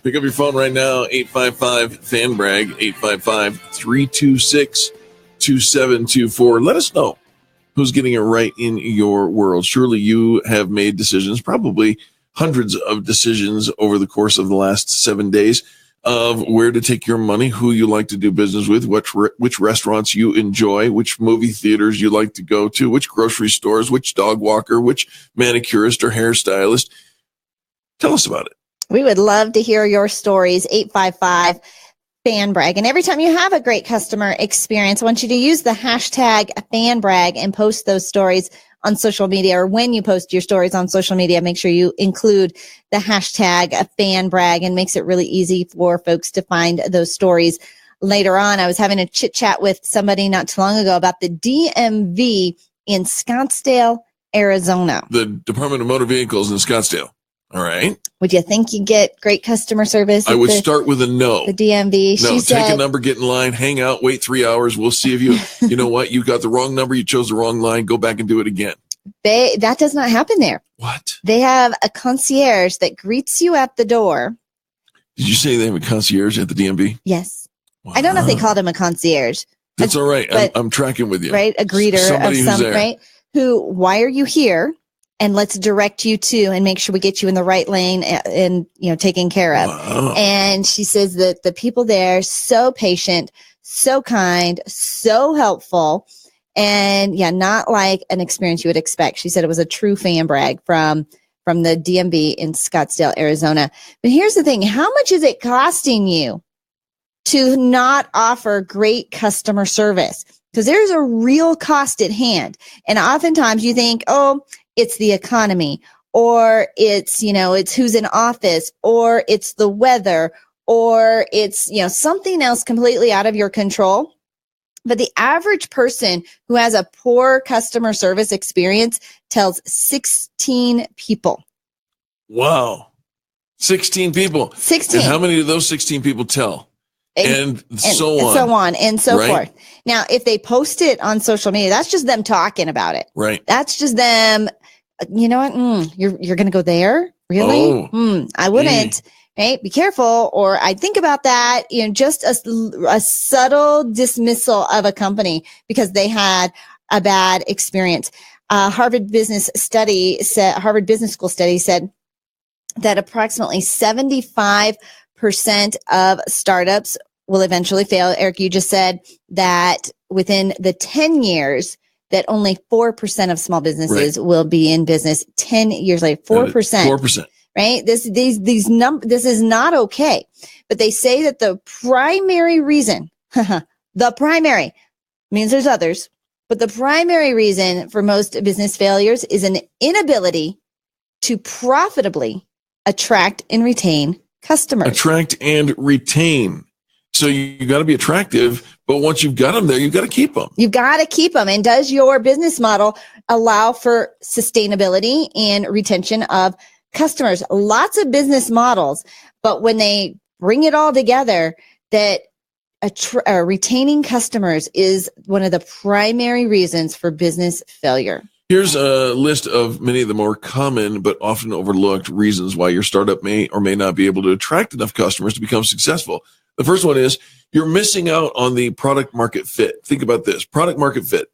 Pick up your phone right now, 855-FAN-BRAG, 855-326-2724. Let us know who's getting it right in your world. Surely you have made decisions, probably hundreds of decisions over the course of the last 7 days of where to take your money, who you like to do business with, which restaurants you enjoy, which movie theaters you like to go to, which grocery stores, which dog walker, which manicurist or hairstylist. Tell us about it. We would love to hear your stories, 855-FAN-BRAG. And every time you have a great customer experience, I want you to use the hashtag FanBrag and post those stories on social media, or when you post your stories on social media, make sure you include the hashtag FanBrag, and makes it really easy for folks to find those stories later on. I was having a chit chat with somebody not too long ago about the DMV in Scottsdale, Arizona. The Department of Motor Vehicles in Scottsdale. All right. Would you think you get great customer service? I would start with a no. The DMV. No, she take said, a number, get in line, hang out, wait 3 hours. We'll see if you know what? You got the wrong number. You chose the wrong line. Go back and do it again. That does not happen there. What? They have a concierge that greets you at the door. Did you say they have a concierge at the DMV? Yes. Wow. I don't know if they called him a concierge. That's all right. I'm tracking with you. Right. A greeter of some, right? Who, why are you here? And let's direct you to and make sure we get you in the right lane and taken care of. Wow. And she says that the people there, so patient, so kind, so helpful, and not like an experience you would expect. She said it was a true fan brag from the DMV in Scottsdale, Arizona. But here's the thing. How much is it costing you to not offer great customer service? Because there's a real cost at hand. And oftentimes you think, oh, it's the economy, or it's who's in office, or it's the weather, or it's, something else completely out of your control. But the average person who has a poor customer service experience tells 16 people. Wow. 16 people. 16. And how many of those 16 people tell? And so on and so forth. Now, if they post it on social media, that's just them talking about it. Right. That's just them. You know what? You're going to go there? Really? I wouldn't. Right? Be careful. Or I think about that. Just a subtle dismissal of a company because they had a bad experience. Harvard Business School study said that approximately 75% of startups will eventually fail. Eric, you just said that within the 10 years, that only 4% of small businesses will be in business 10 years later. 4%. 4%. Right? This is not okay. But they say that the primary reason, the primary means there's others, but the primary reason for most business failures is an inability to profitably attract and retain customers. Attract and retain. So you got to be attractive, but once you've got them there, you've got to keep them. You've got to keep them. And does your business model allow for sustainability and retention of customers? Lots of business models, but when they bring it all together, that retaining customers is one of the primary reasons for business failure. Here's a list of many of the more common but often overlooked reasons why your startup may or may not be able to attract enough customers to become successful. The first one is you're missing out on the product market fit. Think about this. Product market fit.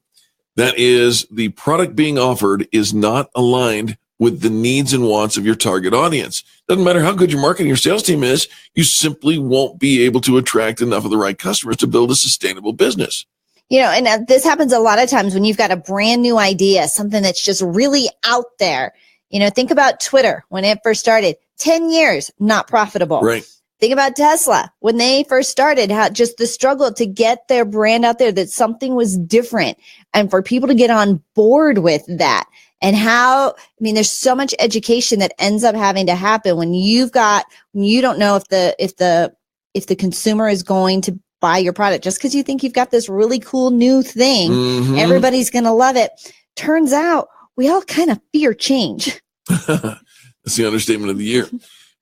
That is, the product being offered is not aligned with the needs and wants of your target audience. Doesn't matter how good your marketing or sales team is, you simply won't be able to attract enough of the right customers to build a sustainable business. And this happens a lot of times when you've got a brand new idea, something that's just really out there. Think about Twitter when it first started. 10 years, not profitable. Right. Think about Tesla when they first started, how just the struggle to get their brand out there, that something was different, and for people to get on board with that. And there's so much education that ends up having to happen when you don't know if the consumer is going to buy your product. Just because you think you've got this really cool new thing, everybody's going to love it. Turns out we all kind of fear change. That's the understatement of the year.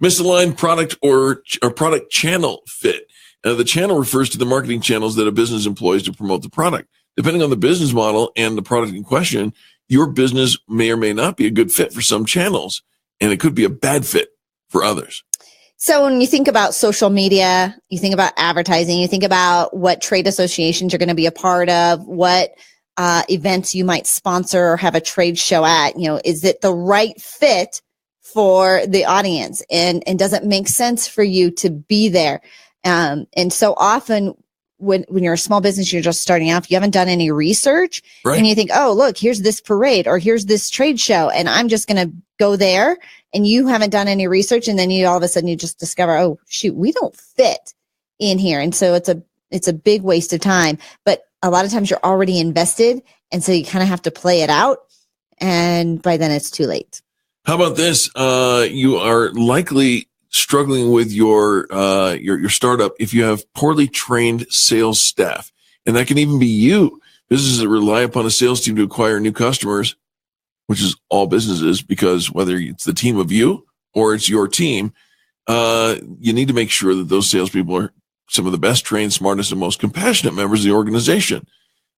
Misaligned product or product channel fit. The channel refers to the marketing channels that a business employs to promote the product. Depending on the business model and the product in question, your business may or may not be a good fit for some channels, and it could be a bad fit for others. So when you think about social media, you think about advertising, you think about what trade associations you're going to be a part of, what events you might sponsor or have a trade show at. Is it the right fit for the audience? And does it make sense for you to be there? And so often when you're a small business, you're just starting off, you haven't done any research, right? And you think, oh, look, here's this parade or here's this trade show, and I'm just going to go there, and you haven't done any research. And then all of a sudden you just discover, oh, shoot, we don't fit in here. And so it's a big waste of time, but a lot of times you're already invested. And so you kind of have to play it out. And by then it's too late. How about this? You are likely struggling with your startup if you have poorly trained sales staff, and that can even be you. Businesses that rely upon a sales team to acquire new customers, which is all businesses, because whether it's the team of you or it's your team, you need to make sure that those salespeople are some of the best trained, smartest, and most compassionate members of the organization.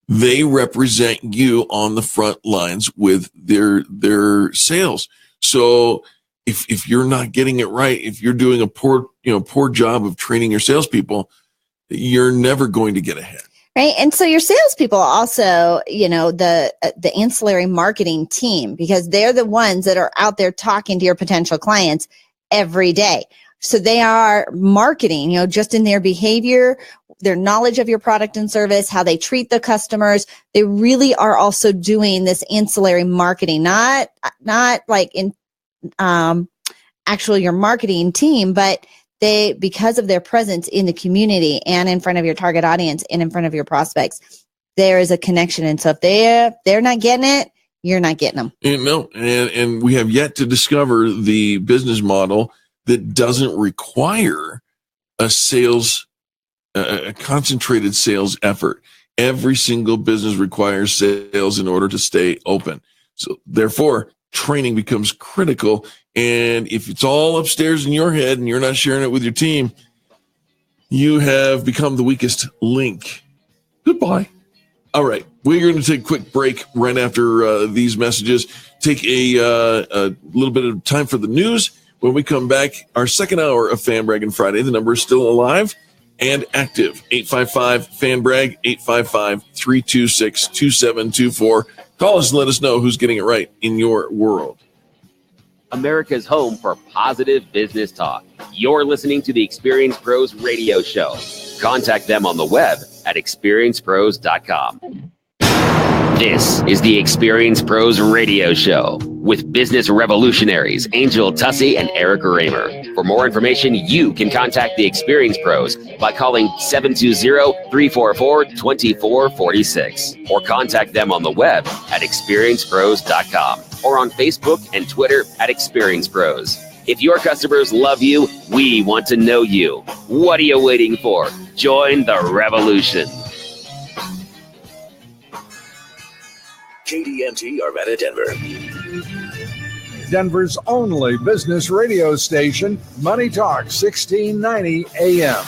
They represent you on the front lines with their sales. So if you're not getting it right, if you're doing a poor job of training your salespeople, you're never going to get ahead. Right. And so your salespeople also, the ancillary marketing team, because they're the ones that are out there talking to your potential clients every day. So they are marketing, just in their behavior, their knowledge of your product and service, how they treat the customers. They really are also doing this ancillary marketing, not like in actually your marketing team, but because of their presence in the community and in front of your target audience and in front of your prospects, there is a connection. And so if they're not getting it, you're not getting them. And we have yet to discover the business model that doesn't require a concentrated sales effort. Every single business requires sales in order to stay open. So therefore, training becomes critical. And if it's all upstairs in your head and you're not sharing it with your team, you have become the weakest link. Goodbye. All right. We're going to take a quick break right after these messages. Take a little bit of time for the news. When we come back, our second hour of Fan Braggin Friday, the number is still alive and active. 855-FAN-BRAG, 855-326-2724. Call us and let us know who's getting it right in your world. America's home for positive business talk. You're listening to the Experience Pros radio show. Contact them on the web at experiencepros.com. This is the Experience Pros radio show with business revolutionaries Angel Tussey and Eric Raymer. For more information, you can contact the Experience Pros by calling 720-344-2446 or contact them on the web at experiencepros.com or on Facebook and Twitter at Experience Pros. If your customers love you, we want to know you. What are you waiting for? Join the revolution. KDMT Arvada, Denver. Denver's only business radio station, Money Talk 1690 AM.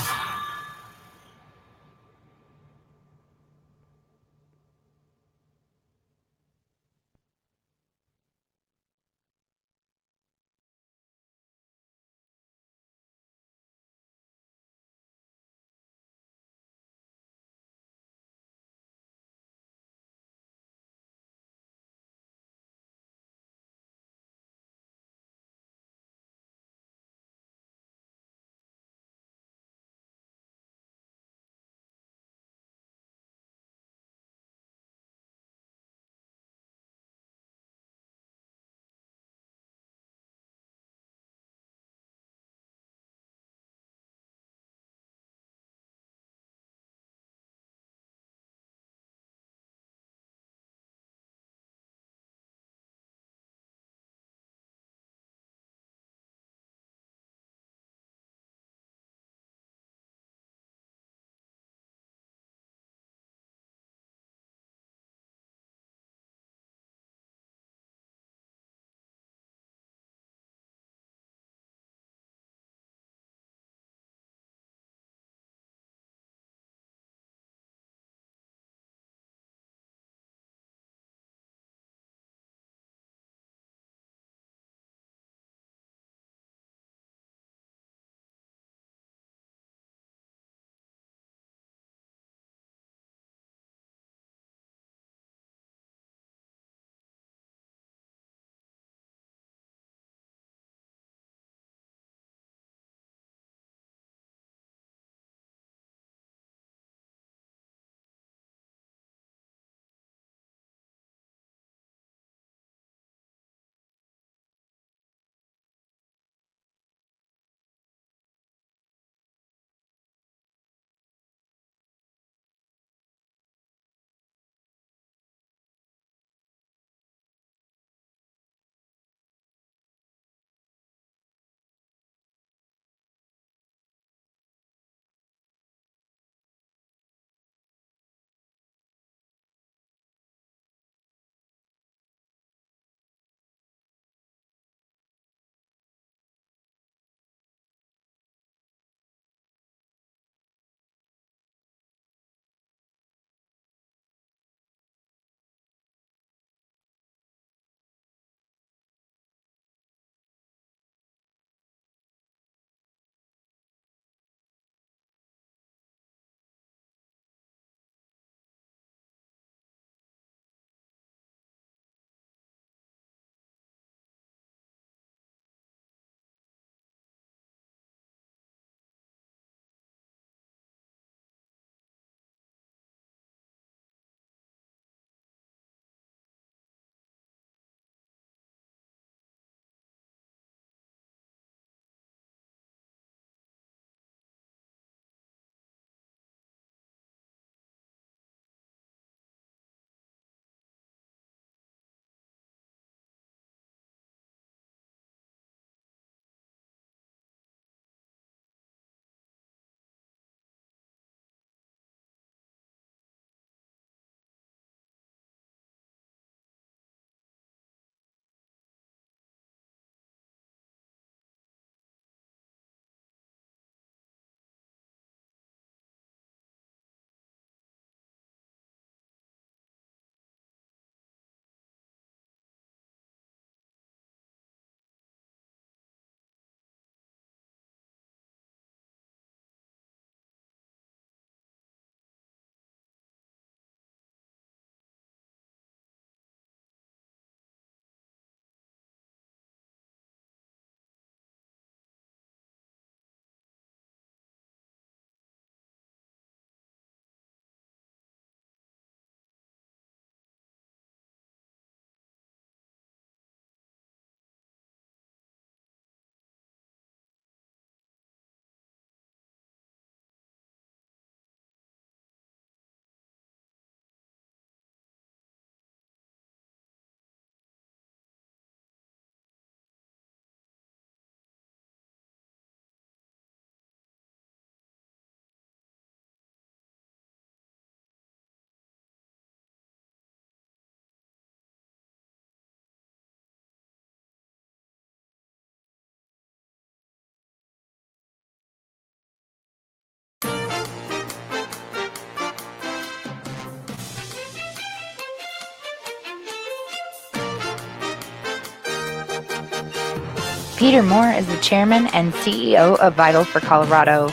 Peter Moore is the chairman and CEO of Vital for Colorado.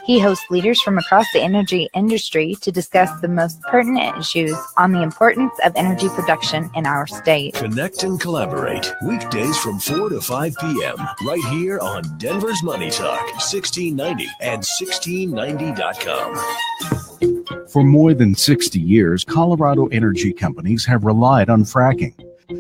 He hosts leaders from across the energy industry to discuss the most pertinent issues on the importance of energy production in our state. Connect and collaborate weekdays from 4 to 5 p.m. right here on Denver's Money Talk, 1690 and 1690.com. For more than 60 years, Colorado energy companies have relied on fracking.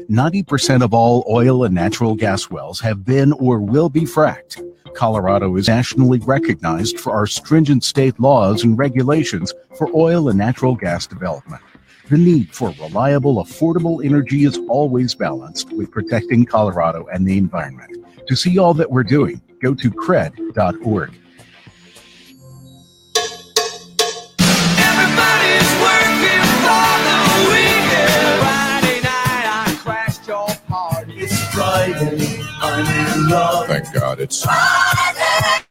90% of all oil and natural gas wells have been or will be fracked. Colorado is nationally recognized for our stringent state laws and regulations for oil and natural gas development. The need for reliable, affordable energy is always balanced with protecting Colorado and the environment. To see all that we're doing, go to cred.org. Everybody's working for the weekend. Friday night, I crashed your party. It's Friday, I'm in love. Thank God it's Friday.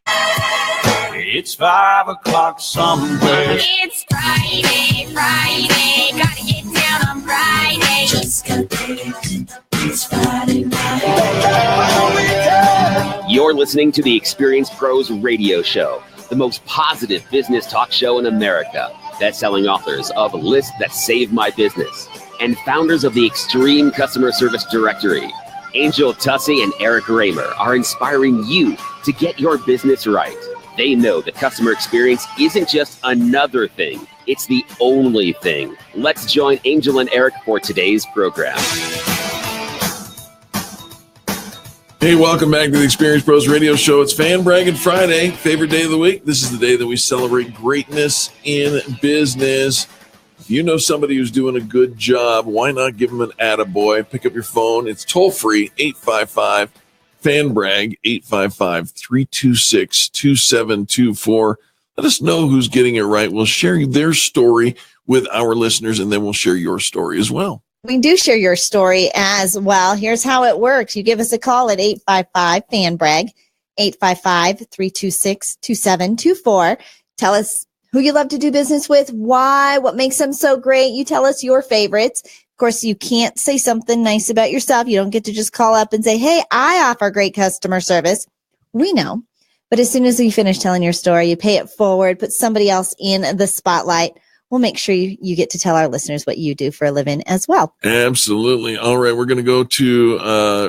It's 5 o'clock somewhere. It's Friday, Friday. Gotta get down on Friday. Just go dating. It's Friday night. You're listening to the Experience Pros Radio Show, the most positive business talk show in America. Best-selling authors of List That Saved My Business and founders of the Extreme Customer Service Directory, Angel Tussey and Eric Raymer, are inspiring you to get your business right. They know that customer experience isn't just another thing, it's the only thing. Let's join Angel and Eric for today's program. Hey, welcome back to the Experience Pros Radio Show. It's Fan Braggin Friday, favorite day of the week. This is the day that we celebrate greatness in business. If you know somebody who's doing a good job, why not give them an attaboy? Pick up your phone. It's toll-free, 855-FAN-BRAG, 855-326-2724. Let us know who's getting it right. We'll share their story with our listeners, and then we'll share your story as well. We do share your story as well. Here's how it works. You give us a call at 855-FAN-BRAG, 855-326-2724. Tell us who you love to do business with, why, what makes them so great. You tell us your favorites. Of course, you can't say something nice about yourself. You don't get to just call up and say, hey, I offer great customer service. We know. But as soon as you finish telling your story, you pay it forward, put somebody else in the spotlight. We'll make sure you get to tell our listeners what you do for a living as well. Absolutely. All right. We're going to go to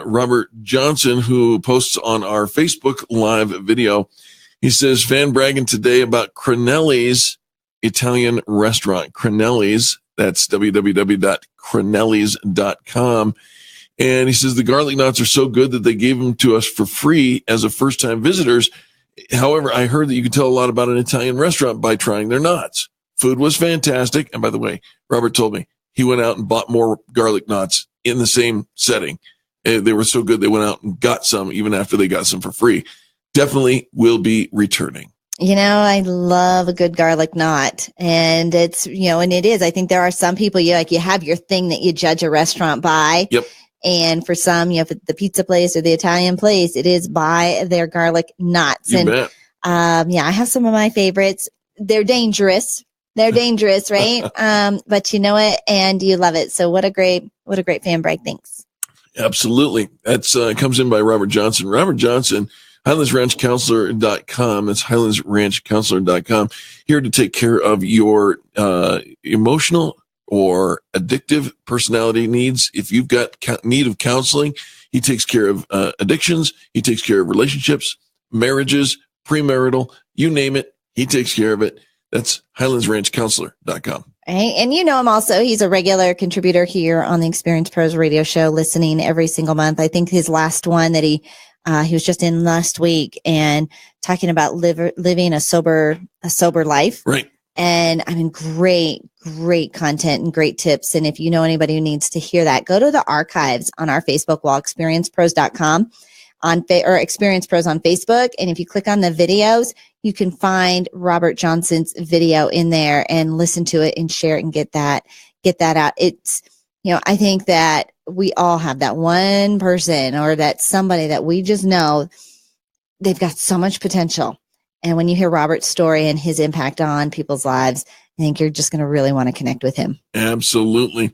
Robert Johnson, who posts on our Facebook Live video. He says, Fan bragging today about Crinelli's Italian restaurant. Crinelli's, that's www.crinellis.com. And he says, the garlic knots are so good that they gave them to us for free as a first-time visitors. However, I heard that you can tell a lot about an Italian restaurant by trying their knots. Food was fantastic. And by the way, Robert told me he went out and bought more garlic knots in the same setting. They were so good, they went out and got some even after they got some for free. Definitely will be returning. You know, I love a good garlic knot. And it's, and it is. I think there are some people, you have your thing that you judge a restaurant by. Yep. And for some, if it's the pizza place or the Italian place, it is by their garlic knots. You bet. I have some of my favorites. They're dangerous. They're dangerous, right? But you know it and you love it. So what a great fan brag. Thanks. Absolutely. That's comes in by Robert Johnson. Robert Johnson, HighlandsRanchCounselor.com. That's HighlandsRanchCounselor.com. Here to take care of your emotional or addictive personality needs. If you've got need of counseling, he takes care of addictions. He takes care of relationships, marriages, premarital, you name it. He takes care of it. That's HighlandsRanchCounselor.com. Right. And you know him also. He's a regular contributor here on the Experience Pros Radio Show, listening every single month. I think his last one that he was just in last week and talking about living a sober life. Right. And I mean, great content and great tips. And if you know anybody who needs to hear that, go to the archives on our Facebook wall, experiencepros.com or Experience Pros on Facebook. And if you click on the videos, you can find Robert Johnson's video in there and listen to it and share it and get that out. It's, I think that we all have that one person or that somebody that we just know they've got so much potential. And when you hear Robert's story and his impact on people's lives, I think you're just going to really want to connect with him. Absolutely.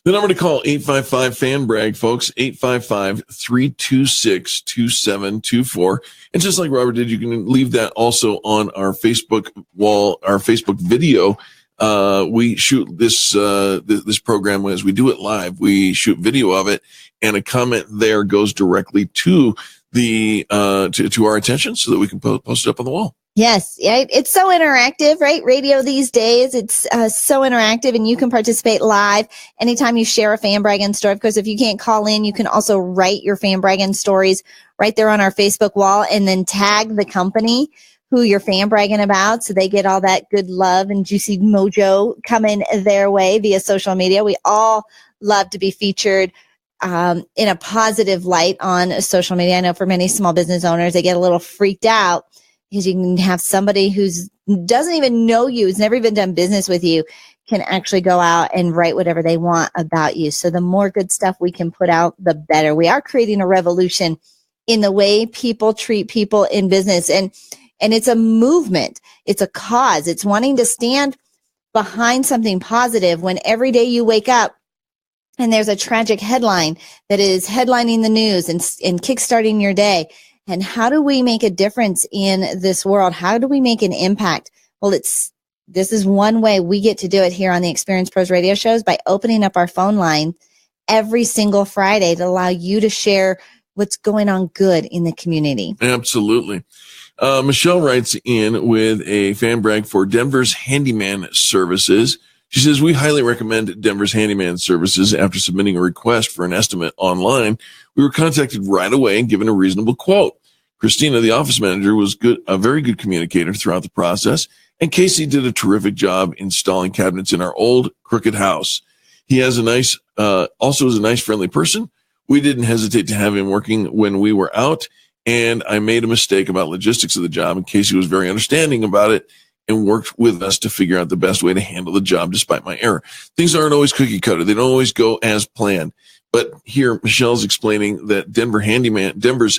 The number to call, 855-FAN-BRAG, folks, 855-326-2724. And just like Robert did, you can leave that also on our Facebook wall, our Facebook video. We shoot this program as we do it live. We shoot video of it, and a comment there goes directly to the to our attention so that we can post it up on the wall. Yes, it's so interactive, right? Radio these days, it's so interactive, and you can participate live anytime you share a Fan Braggin story. Of course, if you can't call in, you can also write your Fan Braggin stories right there on our Facebook wall, and then tag the company who you're fan bragging about, so they get all that good love and juicy mojo coming their way via social media. We all love to be featured in a positive light on social media. I know for many small business owners, they get a little freaked out because you can have somebody who doesn't even know you, who's never even done business with you, can actually go out and write whatever they want about you. So the more good stuff we can put out, the better. We are creating a revolution in the way people treat people in business. And it's a movement. It's a cause. It's wanting to stand behind something positive when every day you wake up and there's a tragic headline that is headlining the news and kickstarting your day. And how do we make a difference in this world? How do we make an impact? Well, this is one way we get to do it here on the Experience Pros radio shows, by opening up our phone line every single Friday to allow you to share what's going on good in the community. Absolutely. Michelle writes in with a fan brag for Denver's Handyman Services. She says, we highly recommend Denver's Handyman Services. After submitting a request for an estimate online, we were contacted right away and given a reasonable quote. Christina, the office manager, was a very good communicator throughout the process, and Casey did a terrific job installing cabinets in our old crooked house. He has also is a nice, friendly person. We didn't hesitate to have him working when we were out, and I made a mistake about logistics of the job, and Casey was very understanding about it and worked with us to figure out the best way to handle the job despite my error. Things aren't always cookie cutter. They don't always go as planned. But here, Michelle's explaining that Denver's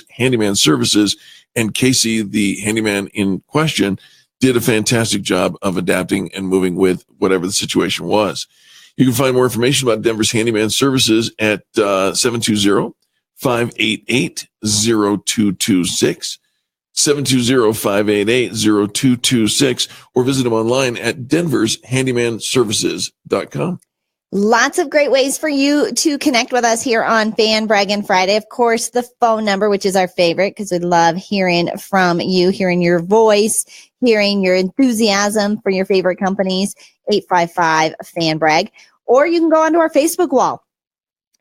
Handyman Services and Casey, the handyman in question, did a fantastic job of adapting and moving with whatever the situation was. You can find more information about Denver's Handyman Services at 720-588-0226, 720-588-0226, or visit them online at denvershandymanservices.com. Lots of great ways for you to connect with us here on Fan Braggin Friday. Of course, the phone number, which is our favorite because we love hearing from you, hearing your voice, hearing your enthusiasm for your favorite companies, 855-FAN-BRAG. Or you can go onto our Facebook wall,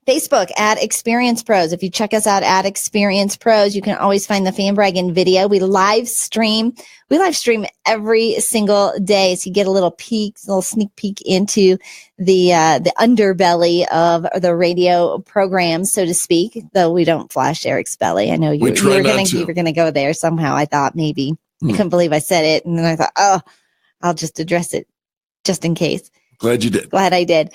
Facebook at Experience Pros. If you check us out at Experience Pros, you can always find the Fan Braggin video. We live stream every single day, so you get a little sneak peek into the underbelly of the radio program, so to speak. Though we don't flash Eric's belly. I know you were going to go there somehow. I thought maybe I couldn't believe I said it, and then I thought, I'll just address it just in case. Glad you did. Glad I did.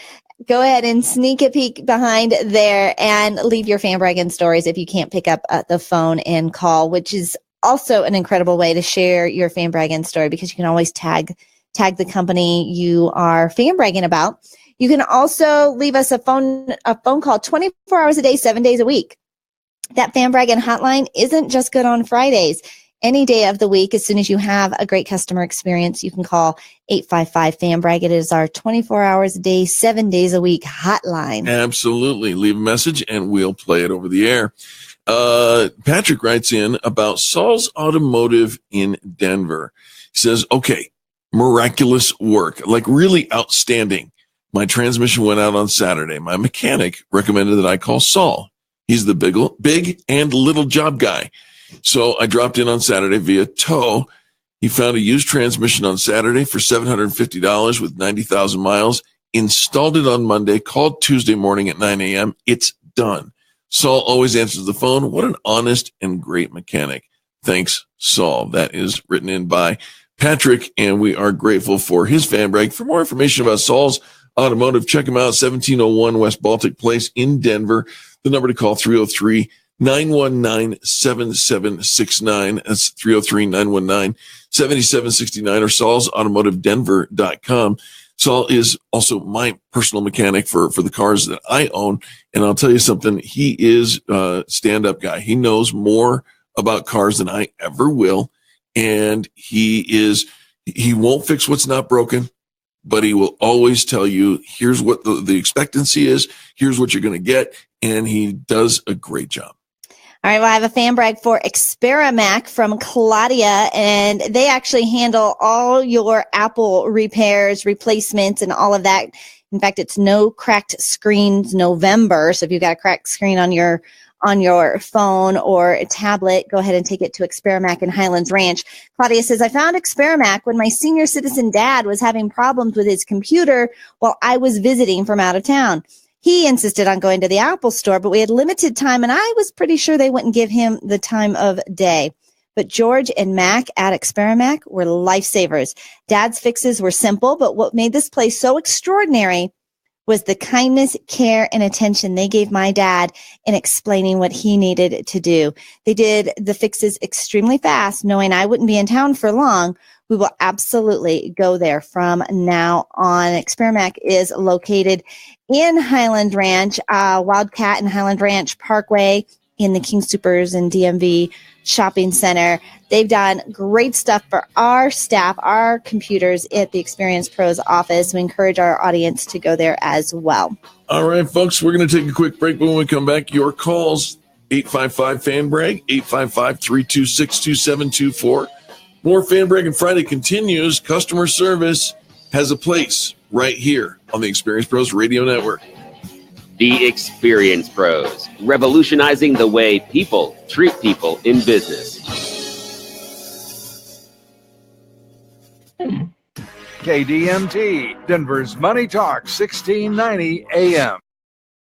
Go ahead and sneak a peek behind there and leave your Fan Braggin stories if you can't pick up the phone and call, which is also an incredible way to share your Fan Braggin story, because you can always tag the company you are fan bragging about. You can also leave us a phone call 24 hours a day, 7 days a week. That Fan Braggin hotline isn't just good on Fridays. Any day of the week, as soon as you have a great customer experience, you can call 855-FAN-BRAG. It is our 24 hours a day, 7 days a week hotline. Absolutely. Leave a message and we'll play it over the air. Patrick writes in about Saul's Automotive in Denver. He says, okay, miraculous work, like really outstanding. My transmission went out on Saturday. My mechanic recommended that I call Saul. He's the big and little job guy. So I dropped in on Saturday via tow. He found a used transmission on Saturday for $750 with 90,000 miles, installed it on Monday, called Tuesday morning at 9 a.m. It's done. Saul always answers the phone. What an honest and great mechanic. Thanks, Saul. That is written in by Patrick, and we are grateful for his fan brag. For more information about Saul's Automotive, check him out, 1701 West Baltic Place in Denver. The number to call, 303-919-7769. That's 303-919-7769, or saulsautomotivedenver.com. Saul is also my personal mechanic for the cars that I own. And I'll tell you something, he is a stand-up guy. He knows more about cars than I ever will. And he won't fix what's not broken, but he will always tell you, here's what the expectancy is, here's what you're going to get. And he does a great job. All right, well, I have a fan brag for Experamac from Claudia, and they actually handle all your Apple repairs, replacements, and all of that. In fact, it's no cracked screens November. So if you've got a cracked screen on your phone or a tablet, go ahead and take it to Experamac in Highlands Ranch. Claudia says, I found Experamac when my senior citizen dad was having problems with his computer while I was visiting from out of town. He insisted on going to the Apple store, but we had limited time, and I was pretty sure they wouldn't give him the time of day. But George and Mac at Experamac were lifesavers. Dad's fixes were simple, but what made this place so extraordinary was the kindness, care, and attention they gave my dad in explaining what he needed to do. They did the fixes extremely fast, knowing I wouldn't be in town for long. We will absolutely go there from now on. Experamac is located in Highland Ranch, Wildcat and Highland Ranch Parkway in the King Soopers and DMV Shopping Center. They've done great stuff for our staff, our computers at the Experience Pros office. We encourage our audience to go there as well. All right, folks, we're going to take a quick break. But when we come back, your calls, 855-FAN-BRAG, 855-326-2724. More Fan Braggin Friday continues. Customer service has a place right here on the Experience Pros Radio Network. The Experience Pros, revolutionizing the way people treat people in business. KDMT, Denver's Money Talk, 1690 AM.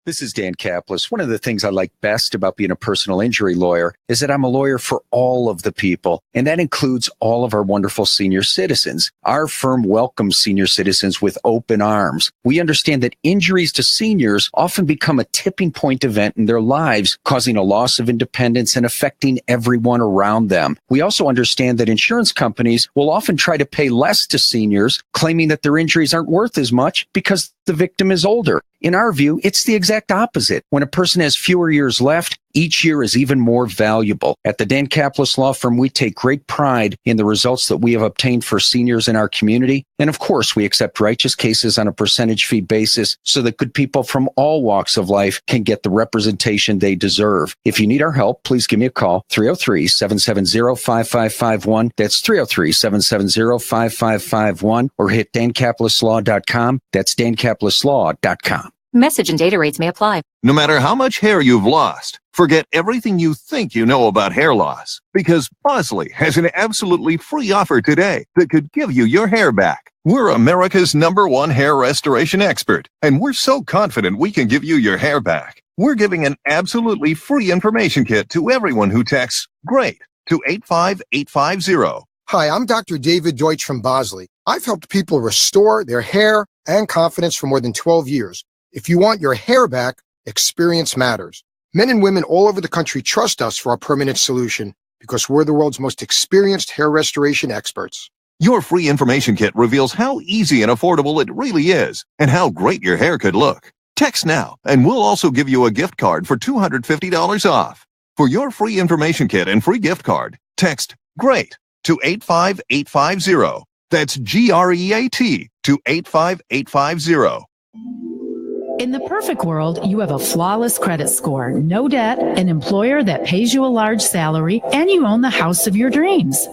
This is Dan Kaplis. One of the things I like best about being a personal injury lawyer is that I'm a lawyer for all of the people, and that includes all of our wonderful senior citizens. Our firm welcomes senior citizens with open arms. We understand that injuries to seniors often become a tipping point event in their lives, causing a loss of independence and affecting everyone around them. We also understand that insurance companies will often try to pay less to seniors, claiming that their injuries aren't worth as much because the victim is older. In our view, it's the exact opposite. When a person has fewer years left, each year is even more valuable. At the Dan Kaplis Law Firm, we take great pride in the results that we have obtained for seniors in our community. And of course, we accept righteous cases on a percentage fee basis so that good people from all walks of life can get the representation they deserve. If you need our help, please give me a call, 303-770-5551. That's 303-770-5551, or hit dankaplislaw.com. That's dankaplislaw.com. Message and data rates may apply. No matter how much hair you've lost, forget everything you think you know about hair loss, because Bosley has an absolutely free offer today that could give you your hair back. We're America's #1 hair restoration expert, and we're so confident we can give you your hair back. We're giving an absolutely free information kit to everyone who texts GREAT to 85850. Hi, I'm Dr. David Deutsch from Bosley. I've helped people restore their hair and confidence for more than 12 years. If you want your hair back, experience matters. Men and women all over the country trust us for our permanent solution because we're the world's most experienced hair restoration experts. Your free information kit reveals how easy and affordable it really is and how great your hair could look. Text now, and we'll also give you a gift card for $250 off. For your free information kit and free gift card, text GREAT to 85850. That's GREAT to 85850. In the perfect world, you have a flawless credit score, no debt, an employer that pays you a large salary, and you own the house of your dreams.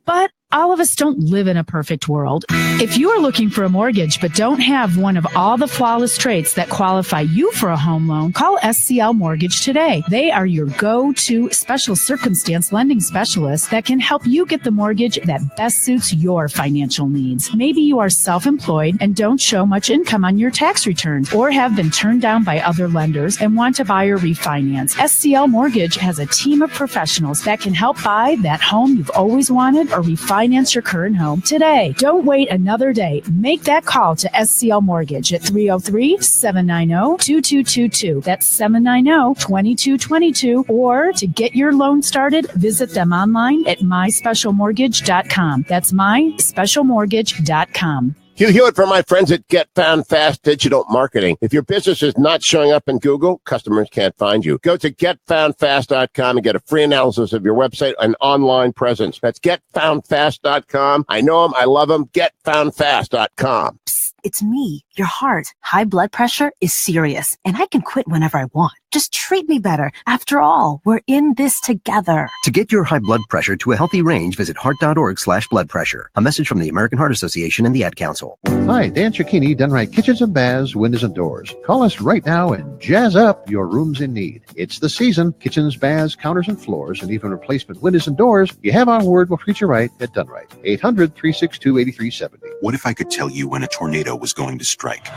But all of us don't live in a perfect world. If you are looking for a mortgage but don't have one of all the flawless traits that qualify you for a home loan, call SCL Mortgage today. They are your go-to special circumstance lending specialist that can help you get the mortgage that best suits your financial needs. Maybe you are self-employed and don't show much income on your tax returns, or have been turned down by other lenders and want to buy or refinance. SCL Mortgage has a team of professionals that can help buy that home you've always wanted or refinance your current home today. Don't wait another day. Make that call to SCL Mortgage at 303-790-2222. That's 790-2222. Or to get your loan started, visit them online at myspecialmortgage.com. That's myspecialmortgage.com. Hugh Hewitt from my friends at Get Found Fast Digital Marketing. If your business is not showing up in Google, customers can't find you. Go to getfoundfast.com and get a free analysis of your website and online presence. That's getfoundfast.com. I know them. I love them. Getfoundfast.com. It's me, your heart. High blood pressure is serious, and I can quit whenever I want. Just treat me better. After all, we're in this together. To get your high blood pressure to a healthy range, visit heart.org/blood pressure. A message from the American Heart Association and the Ad Council. Hi, Dan Cicchini, Done Right Kitchens and Baths, Windows and Doors. Call us right now and jazz up your rooms in need. It's the season. Kitchens, baths, counters and floors, and even replacement windows and doors. You have our word, we'll treat you right at Done Right. 800-362-8370. What if I could tell you when a tornado was going to strike?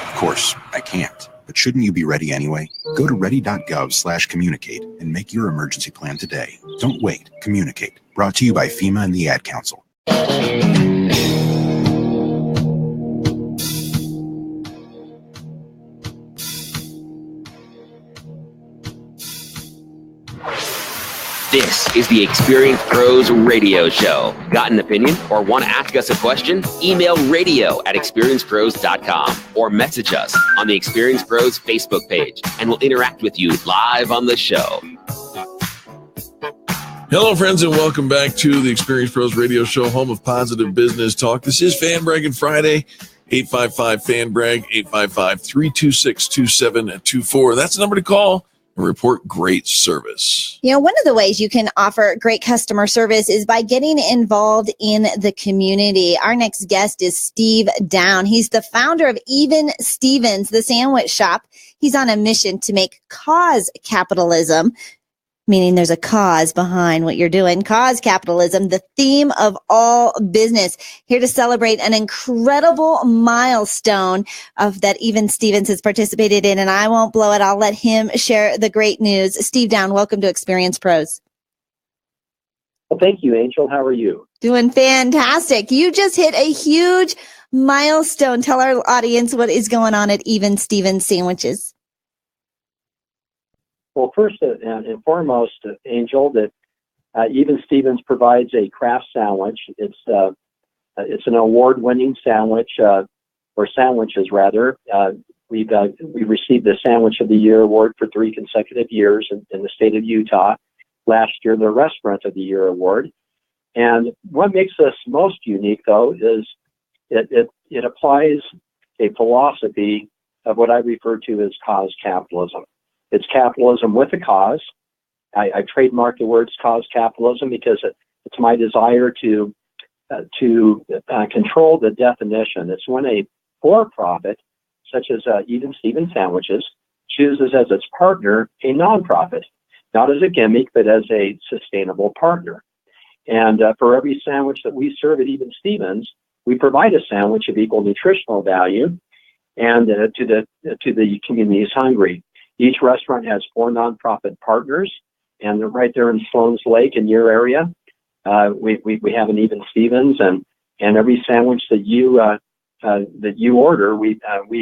Of course, I can't. But shouldn't you be ready anyway? Go to ready.gov/communicate and make your emergency plan today. Don't wait. Communicate. Brought to you by FEMA and the Ad Council. This is the Experienced Pros Radio Show. Got an opinion or want to ask us a question? Email radio@experiencedpros.com or message us on the Experienced Pros Facebook page, and we'll interact with you live on the show. Hello, friends, and welcome back to the Experienced Pros Radio Show, home of positive business talk. This is Fan Braggin Friday. 855-FAN-BRAG, 855-326-2724. That's the number to call and report great service. You know, one of the ways you can offer great customer service is by getting involved in the community. Our next guest is Steve Down. He's the founder of Even Stevens, the sandwich shop. He's on a mission to make cause capitalism, meaning there's a cause behind what you're doing. Cause capitalism, the theme of all business. Here to celebrate an incredible milestone of that Even Stevens has participated in, and I won't blow it. I'll let him share the great news. Steve Down, welcome to Experience Pros. Well, thank you, Angel. How are you? Doing fantastic. You just hit a huge milestone. Tell our audience what is going on at Even Stevens Sandwiches. Well, first and foremost, Angel, that Even Stevens provides a craft sandwich. It's an award-winning sandwich, or sandwiches rather. We've received the Sandwich of the Year award for 3 consecutive years in the state of Utah. Last year, the Restaurant of the Year award. And what makes us most unique, though, is it applies a philosophy of what I refer to as cause capitalism. It's capitalism with a cause. I trademark the words cause capitalism because it's my desire to control the definition. It's when a for-profit, such as Even Stevens Sandwiches, chooses as its partner a nonprofit, not as a gimmick, but as a sustainable partner. And for every sandwich that we serve at Even Stevens, we provide a sandwich of equal nutritional value and to the communities hungry. Each restaurant has 4 nonprofit partners, and they're right there in Sloan's Lake in your area. We have an Even Stevens, and every sandwich that you order, we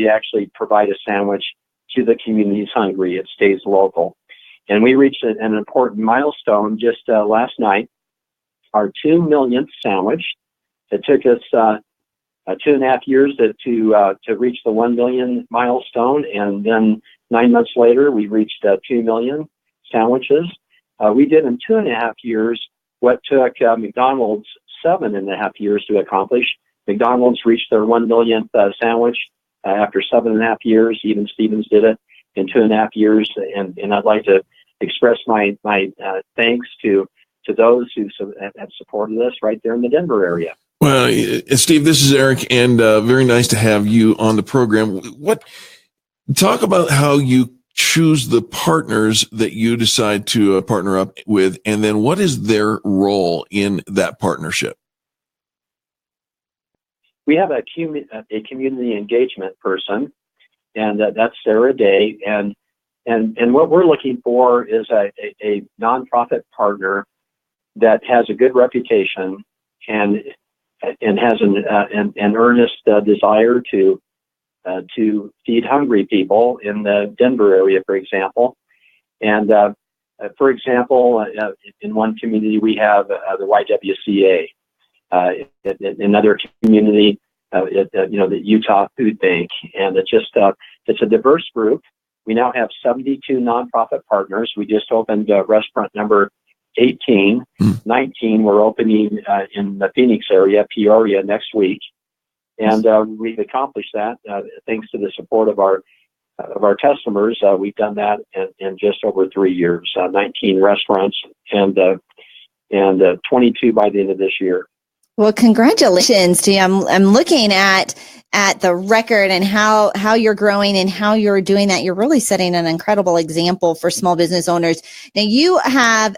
actually provide a sandwich to the communities hungry. It stays local, and we reached an important milestone just last night. Our 2 millionth sandwich. It took us 2.5 years to reach the 1 million milestone, and then 9 months later, we reached 2 million sandwiches. We did in 2.5 years what took McDonald's 7.5 years to accomplish. McDonald's reached their 1 millionth sandwich after 7.5 years. Even Stevens did it in 2.5 years, and I'd like to express my thanks to those who have supported us right there in the Denver area. Well, Steve, this is Eric, and very nice to have you on the program. Talk about how you choose the partners that you decide to partner up with, and then what is their role in that partnership? We have a community engagement person, and that's Sarah Day, and what we're looking for is a nonprofit partner that has a good reputation and has an earnest desire to feed hungry people in the Denver area, for example. And for example, in one community we have the YWCA, another community, the Utah Food Bank. And it's a diverse group. We now have 72 nonprofit partners. We just opened restaurant number 18. 19 we're opening in the Phoenix area, Peoria, next week. And we've accomplished that thanks to the support of our customers. We've done that in just over 3 years. 19 restaurants and 22 by the end of this year. Well, congratulations to you. I'm looking at the record and how you're growing and how you're doing that. You're really setting an incredible example for small business owners. Now you have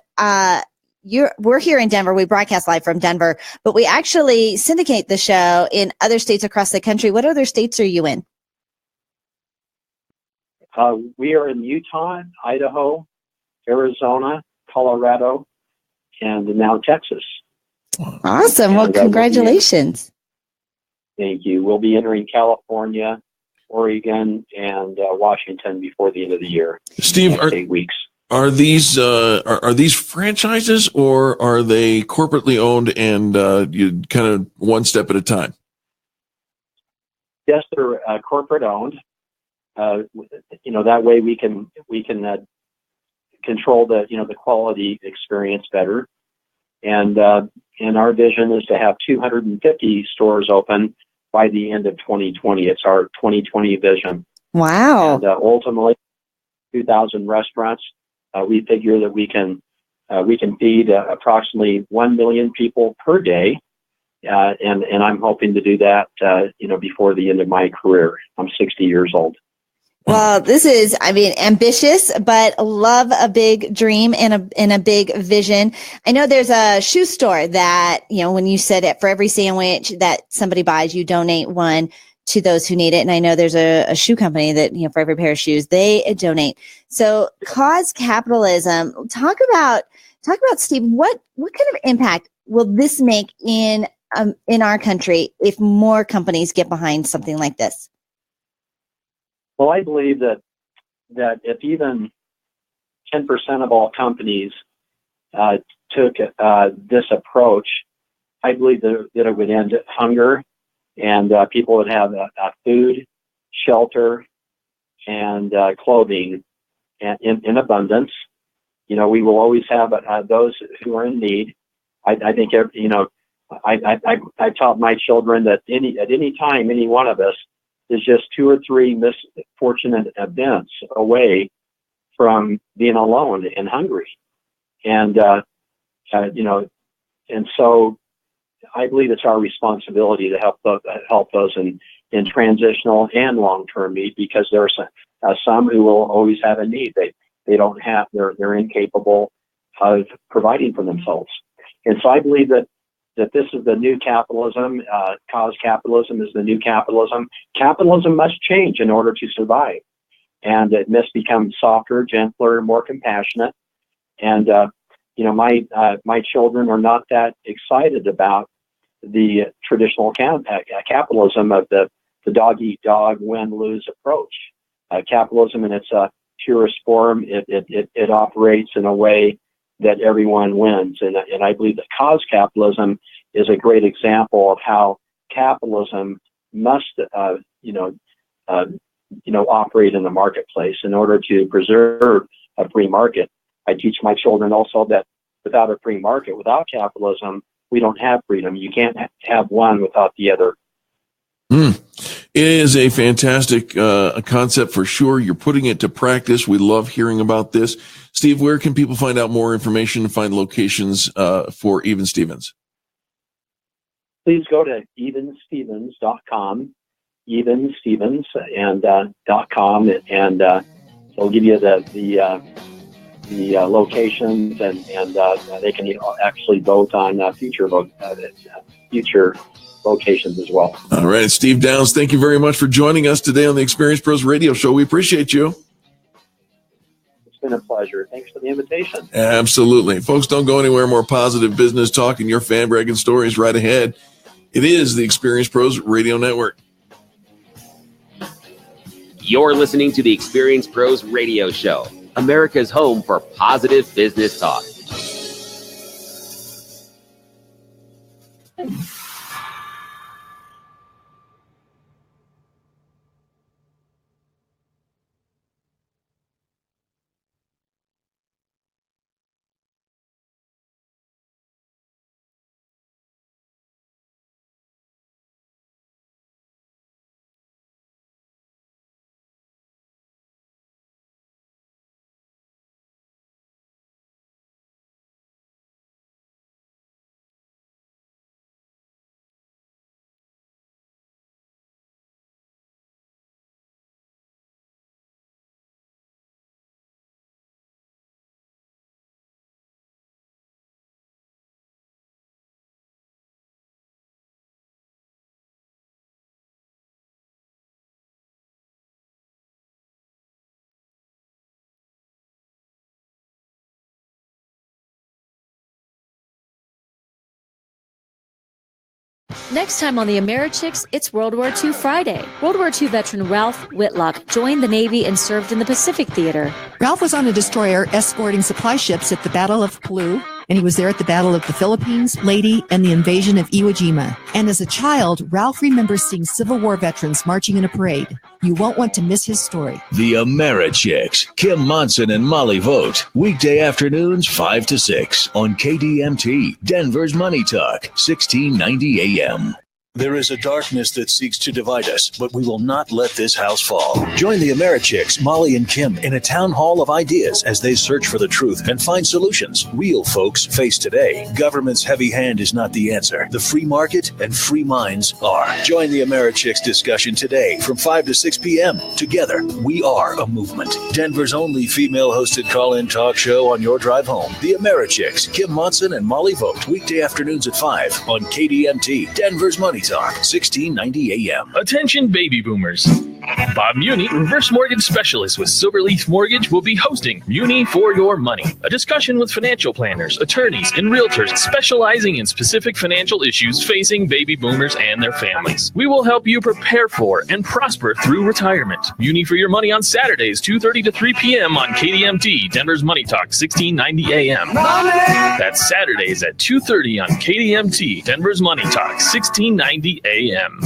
we're here in Denver. We broadcast live from Denver, but we actually syndicate the show in other states across the country. What other states are you in? We are in Utah, Idaho, Arizona, Colorado, and now Texas. Awesome. Well, congratulations. Thank you. We'll be entering California, Oregon, and Washington before the end of the year. Steve, 8 weeks. Are these franchises or are they corporately owned and you kind of one step at a time? Yes, they're corporate owned. That way we can control the quality experience better. And our vision is to have 250 stores open by the end of 2020. It's our 2020 vision. Wow. And ultimately, 2,000 restaurants. We figure that we can feed approximately 1 million people per day. And I'm hoping to do that, before the end of my career. I'm 60 years old. Well, this is, ambitious, but love a big dream and a big vision. I know there's a shoe store that, when you said it, for every sandwich that somebody buys, you donate one to those who need it. And I know there's a shoe company that, for every pair of shoes, they donate. So cause capitalism, talk about Steve, what kind of impact will this make in our country if more companies get behind something like this? Well, I believe that if even 10% of all companies took this approach, I believe that it would end hunger, and people would have food, shelter, and clothing in abundance. We will always have those who are in need. I think I taught my children that at any time, any one of us is just 2 or 3 misfortunate events away from being alone and hungry. And, and so I believe it's our responsibility to help those in transitional and long-term need, because there are some who will always have a need. They don't have, they're incapable of providing for themselves. And so I believe that this is the new capitalism. Cause capitalism is the new capitalism. Capitalism must change in order to survive, and it must become softer, gentler, more compassionate. And my children are not that excited about the traditional capitalism of the dog eat dog, win lose approach. Capitalism in its purest form, it operates in a way that everyone wins. And I believe that cause capitalism is a great example of how capitalism must, operate in the marketplace in order to preserve a free market. I teach my children also that without a free market, without capitalism, we don't have freedom. You can't have one without the other. It is a fantastic concept for sure. You're putting it to practice. We love hearing about this. Steve, where can people find out more information and find locations for Even Stevens? Please go to evenstevens.com, evenstevens and .com, and it'll give you the locations, and they can actually vote on future locations as well. All right, Steve Downs, thank you very much for joining us today on the Experience Pros Radio Show. We appreciate you. It's been a pleasure. Thanks for the invitation. Absolutely. Folks, don't go anywhere. More positive business talk and your fan bragging stories right ahead. It is the Experience Pros Radio Network. You're listening to the Experience Pros Radio Show, America's home for positive business talk. Next time on the Americhicks, it's World War II Friday. World War II veteran Ralph Whitlock joined the Navy and served in the Pacific Theater. Ralph was on a destroyer escorting supply ships at the Battle of Palau, and he was there at the Battle of the Philippines, Leyte, and the invasion of Iwo Jima. And as a child, Ralph remembers seeing Civil War veterans marching in a parade. You won't want to miss his story. The Americhicks, Kim Monson and Molly Vogt, weekday afternoons 5 to 6 on KDMT, Denver's Money Talk, 1690 AM. There is a darkness that seeks to divide us, but we will not let this house fall. Join the Americhicks, Molly and Kim, in a town hall of ideas as they search for the truth and find solutions real folks face today. Government's heavy hand is not the answer. The free market and free minds are. Join the Americhicks discussion today from 5 to 6 p.m. Together, we are a movement. Denver's only female-hosted call-in talk show on your drive home. The Americhicks, Kim Monson and Molly Vogt, weekday afternoons at 5 on KDMT, Denver's Money Talk, 1690 AM. Attention baby boomers. Bob Muni, reverse mortgage specialist with Silverleaf Mortgage, will be hosting Muni for Your Money, a discussion with financial planners, attorneys, and realtors specializing in specific financial issues facing baby boomers and their families. We will help you prepare for and prosper through retirement. Muni for Your Money on Saturdays, 2:30 to 3 p.m. on KDMT, Denver's Money Talk, 1690 AM. That's Saturdays at 2:30 on KDMT, Denver's Money Talk, 1690 AM.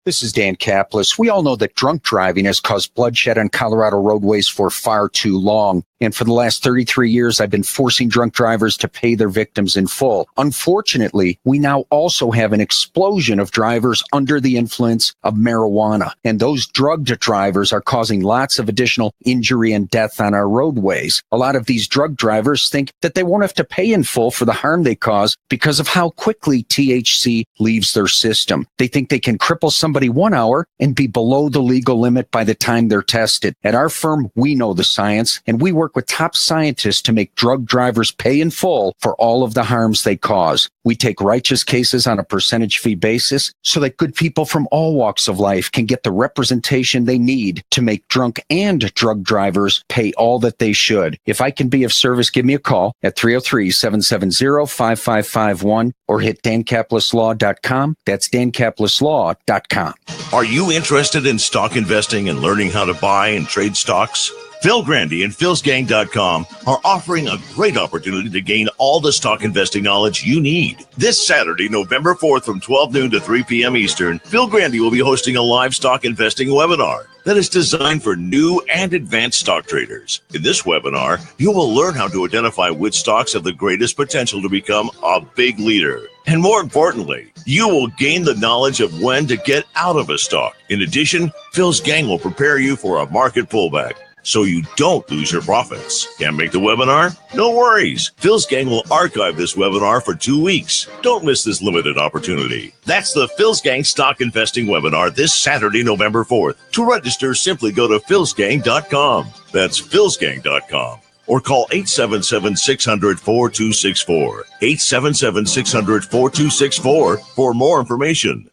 This is Dan Kaplis. We all know that drunk driving has caused bloodshed on Colorado roadways for far too long. And for the last 33 years, I've been forcing drunk drivers to pay their victims in full. Unfortunately, we now also have an explosion of drivers under the influence of marijuana. And those drugged drivers are causing lots of additional injury and death on our roadways. A lot of these drug drivers think that they won't have to pay in full for the harm they cause because of how quickly THC leaves their system. They think they can cripple somebody 1 hour and be below the legal limit by the time they're tested. At our firm, we know the science, and we work with top scientists to make drug drivers pay in full for all of the harms they cause. We take righteous cases on a percentage fee basis so that good people from all walks of life can get the representation they need to make drunk and drug drivers pay all that they should. If I can be of service, give me a call at 303-770-5551 or hit dankapleslaw.com. That's dankapleslaw.com. Are you interested in stock investing and learning how to buy and trade stocks? Phil Grandy and philsgang.com are offering a great opportunity to gain all the stock investing knowledge you need. This Saturday, November 4th from 12 noon to 3 p.m. Eastern, Phil Grandy will be hosting a live stock investing webinar that is designed for new and advanced stock traders. In this webinar, you will learn how to identify which stocks have the greatest potential to become a big leader. And more importantly, you will gain the knowledge of when to get out of a stock. In addition, Phil's gang will prepare you for a market pullback, so you don't lose your profits. Can't make the webinar? No worries. Phil's Gang will archive this webinar for 2 weeks. Don't miss this limited opportunity. That's the Phil's Gang Stock Investing Webinar this Saturday, November 4th. To register, simply go to philsgang.com. That's philsgang.com. Or call 877-600-4264. 877-600-4264 for more information.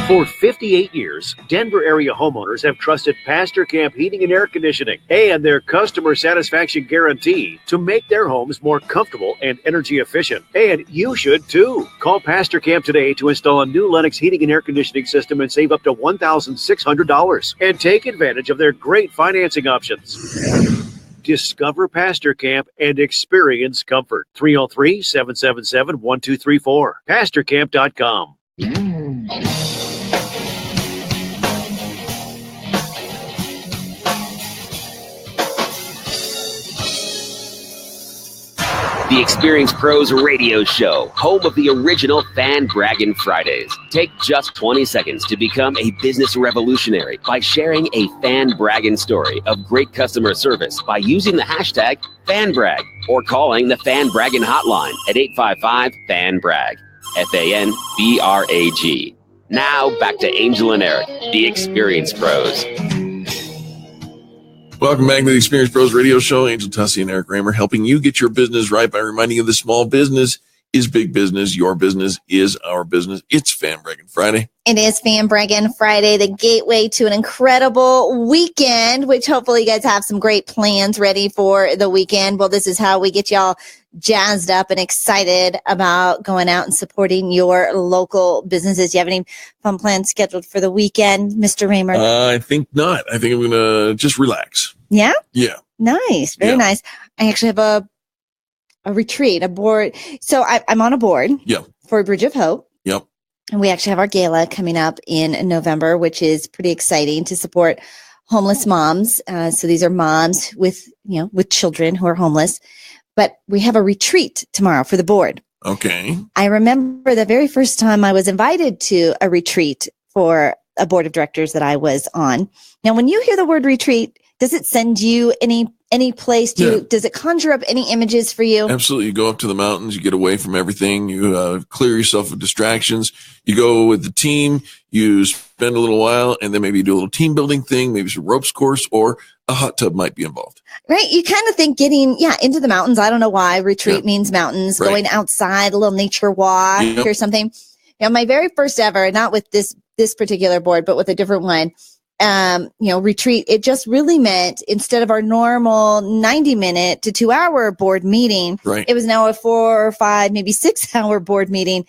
For 58 years, Denver area homeowners have trusted Pastor Camp Heating and Air Conditioning and their customer satisfaction guarantee to make their homes more comfortable and energy efficient. And you should too. Call Pastor Camp today to install a new Lennox heating and air conditioning system and save up to $1,600. And take advantage of their great financing options. Discover Pastor Camp and experience comfort. 303-777-1234. PastorCamp.com. The Experience Pros Radio Show, home of the original Fan Braggin Fridays. Take just 20 seconds to become a business revolutionary by sharing a Fan Braggin story of great customer service by using the hashtag FanBrag or calling the Fan Braggin hotline at 855-FAN-BRAG, FANBRAG. Now back to Angel and Eric, the Experience Pros. Welcome back to the Experience Pros Radio Show. Angel Tussey and Eric Kramer helping you get your business right by reminding you the small business is big business. Your business is our business. It's Fan Braggin Friday. It is Fan Braggin Friday, the gateway to an incredible weekend, which hopefully you guys have some great plans ready for the weekend. Well, this is how we get y'all jazzed up and excited about going out and supporting your local businesses. Do you have any fun plans scheduled for the weekend, Mr. Raymer? I think not. I think I'm going to just relax. Yeah? Yeah. Nice. Very nice. I actually have a retreat, a board. So I'm on a board for Bridge of Hope. Yep. And we actually have our gala coming up in November, which is pretty exciting to support homeless moms. So these are moms with children who are homeless. But we have a retreat tomorrow for the board. Okay. I remember the very first time I was invited to a retreat for a board of directors that I was on. Now, when you hear the word retreat, does it send you any place? Does it conjure up any images for you? Absolutely. You go up to the mountains, you get away from everything, you clear yourself of distractions, you go with the team, you spend a little while, and then maybe you do a little team building thing, maybe some ropes course, or a hot tub might be involved. Right. You kind of think getting into the mountains. I don't know why retreat means mountains, going outside, a little nature walk or something. My very first ever, not with this particular board, but with a different one, retreat, it just really meant instead of our normal 90-minute to 2-hour board meeting, it was now a 4 or 5, maybe 6-hour board meeting.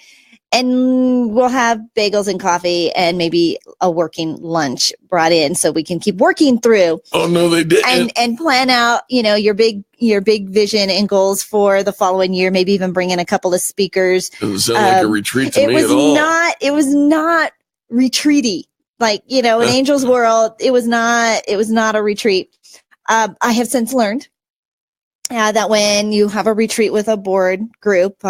And we'll have bagels and coffee and maybe a working lunch brought in so we can keep working through. Oh, no, they didn't. And plan out, your big vision and goals for the following year, maybe even bring in a couple of speakers. Doesn't sound like a retreat to me at all. It was not retreaty. Like, in Angel's World, it was not a retreat. I have since learned that when you have a retreat with a board group,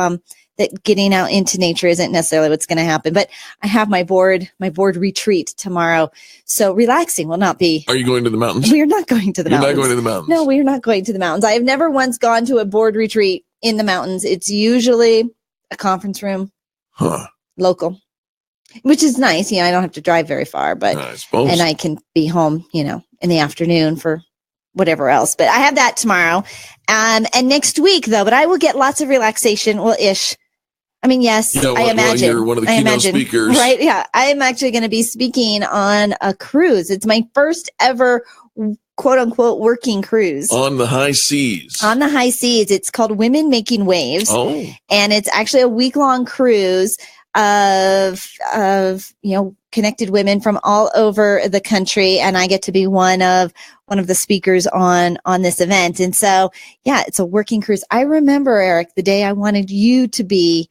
that getting out into nature isn't necessarily what's going to happen. But I have my board retreat tomorrow. So relaxing will not be. Are you going to the mountains? We are not going to the mountains. You're not going to the mountains? No, we are not going to the mountains. I have never once gone to a board retreat in the mountains. It's usually a conference room, local, which is nice. I don't have to drive very far, but and I can be home, in the afternoon for whatever else. But I have that tomorrow. And next week, though, but I will get lots of relaxation. Well, ish. I mean, yes, I imagine. You're one of the keynote speakers. Right? Yeah. I'm actually going to be speaking on a cruise. It's my first ever quote unquote working cruise. On the high seas. On the high seas. It's called Women Making Waves. Oh. And it's actually a week-long cruise of connected women from all over the country, and I get to be one of the speakers on this event. And so it's a working cruise. I remember, Eric, the day I wanted you to be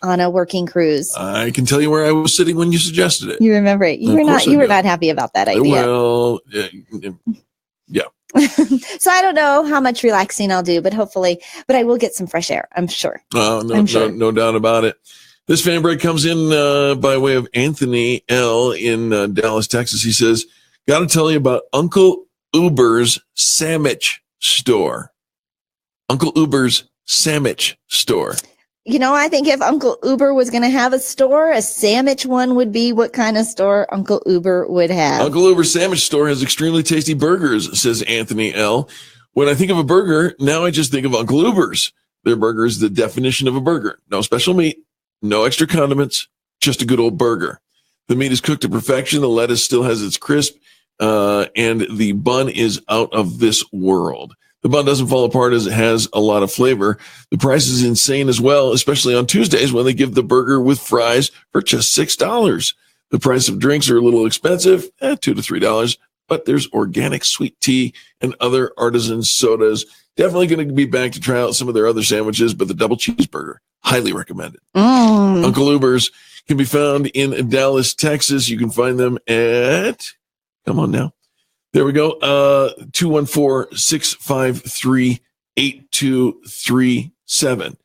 on a working cruise. I can tell you where I was sitting when you suggested it. You remember it. You were not happy about that idea. Well, yeah. So I don't know how much relaxing I'll do, but I will get some fresh air, I'm sure. No doubt about it. This fan break comes in by way of Anthony L. in Dallas, Texas. He says, got to tell you about Uncle Uber's sandwich store. Uncle Uber's sandwich store. I think if Uncle Uber was going to have a store, a sandwich one would be what kind of store Uncle Uber would have. Uncle Uber's sandwich store has extremely tasty burgers, says Anthony L. When I think of a burger, now I just think of Uncle Uber's. Their burger is the definition of a burger. No special meat. No extra condiments, just a good old burger. The meat is cooked to perfection. The lettuce still has its crisp, and the bun is out of this world. The bun doesn't fall apart as it has a lot of flavor. The price is insane as well, especially on Tuesdays when they give the burger with fries for just $6. The price of drinks are a little expensive, $2 to $3, but there's organic sweet tea and other artisan sodas. Definitely going to be back to try out some of their other sandwiches, but the double cheeseburger, highly recommended. Uncle Uber's can be found in Dallas, Texas. You can find them at, come on now. There we go. 214-653-8237.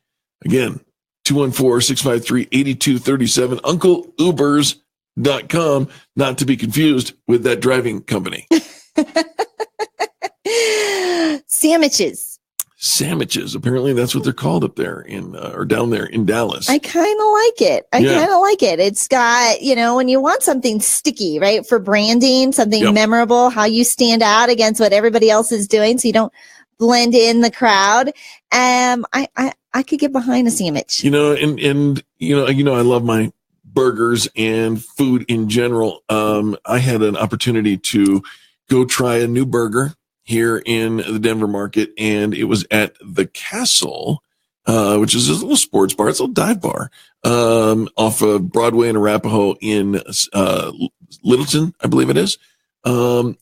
Again, 214-653-8237. UncleUbers.com, not to be confused with that driving company. Sandwiches. Apparently that's what they're called up there or down there in Dallas. I kind of like it. It's got, when you want something sticky, right? For branding, something memorable, how you stand out against what everybody else is doing. So you don't blend in the crowd. I could get behind a sandwich. And I love my burgers and food in general. I had an opportunity to go try a new burger here in the Denver market, and it was at the Castle, which is a little sports bar. It's a little dive bar off of Broadway and Arapahoe in Littleton, I believe it is. And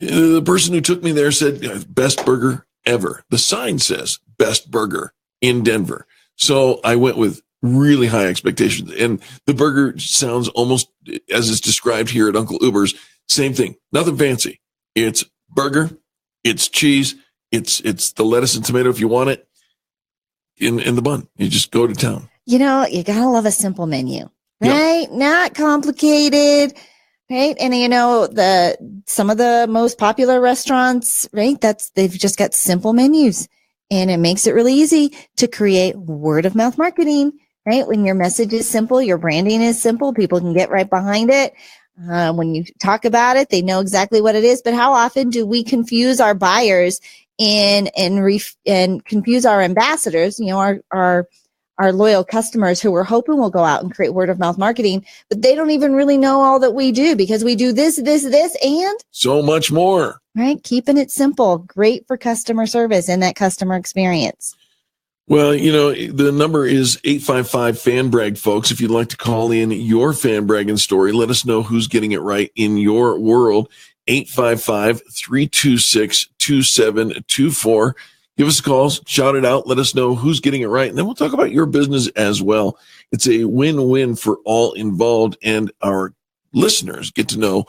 the person who took me there said, best burger ever. The sign says best burger in Denver. So I went with really high expectations. And the burger sounds almost as it's described here at Uncle Uber's. Same thing. Nothing fancy. It's burger. It's cheese. It's the lettuce and tomato if you want it in the bun. You just go to town. You gotta love a simple menu, right? Yep. Not complicated, right? And some of the most popular restaurants, right? They've just got simple menus, and it makes it really easy to create word of mouth marketing, right? When your message is simple, your branding is simple, people can get right behind it. When you talk about it, they know exactly what it is. But how often do we confuse our buyers and confuse our ambassadors, our loyal customers who we're hoping will go out and create word of mouth marketing, but they don't even really know all that we do because we do this, and so much more, right? Keeping it simple, great for customer service and that customer experience. Well, the number is 855-FAN-BRAG, folks. If you'd like to call in your fan bragging story, let us know who's getting it right in your world. 855-326-2724. Give us a call, shout it out, let us know who's getting it right, and then we'll talk about your business as well. It's a win-win for all involved, and our listeners get to know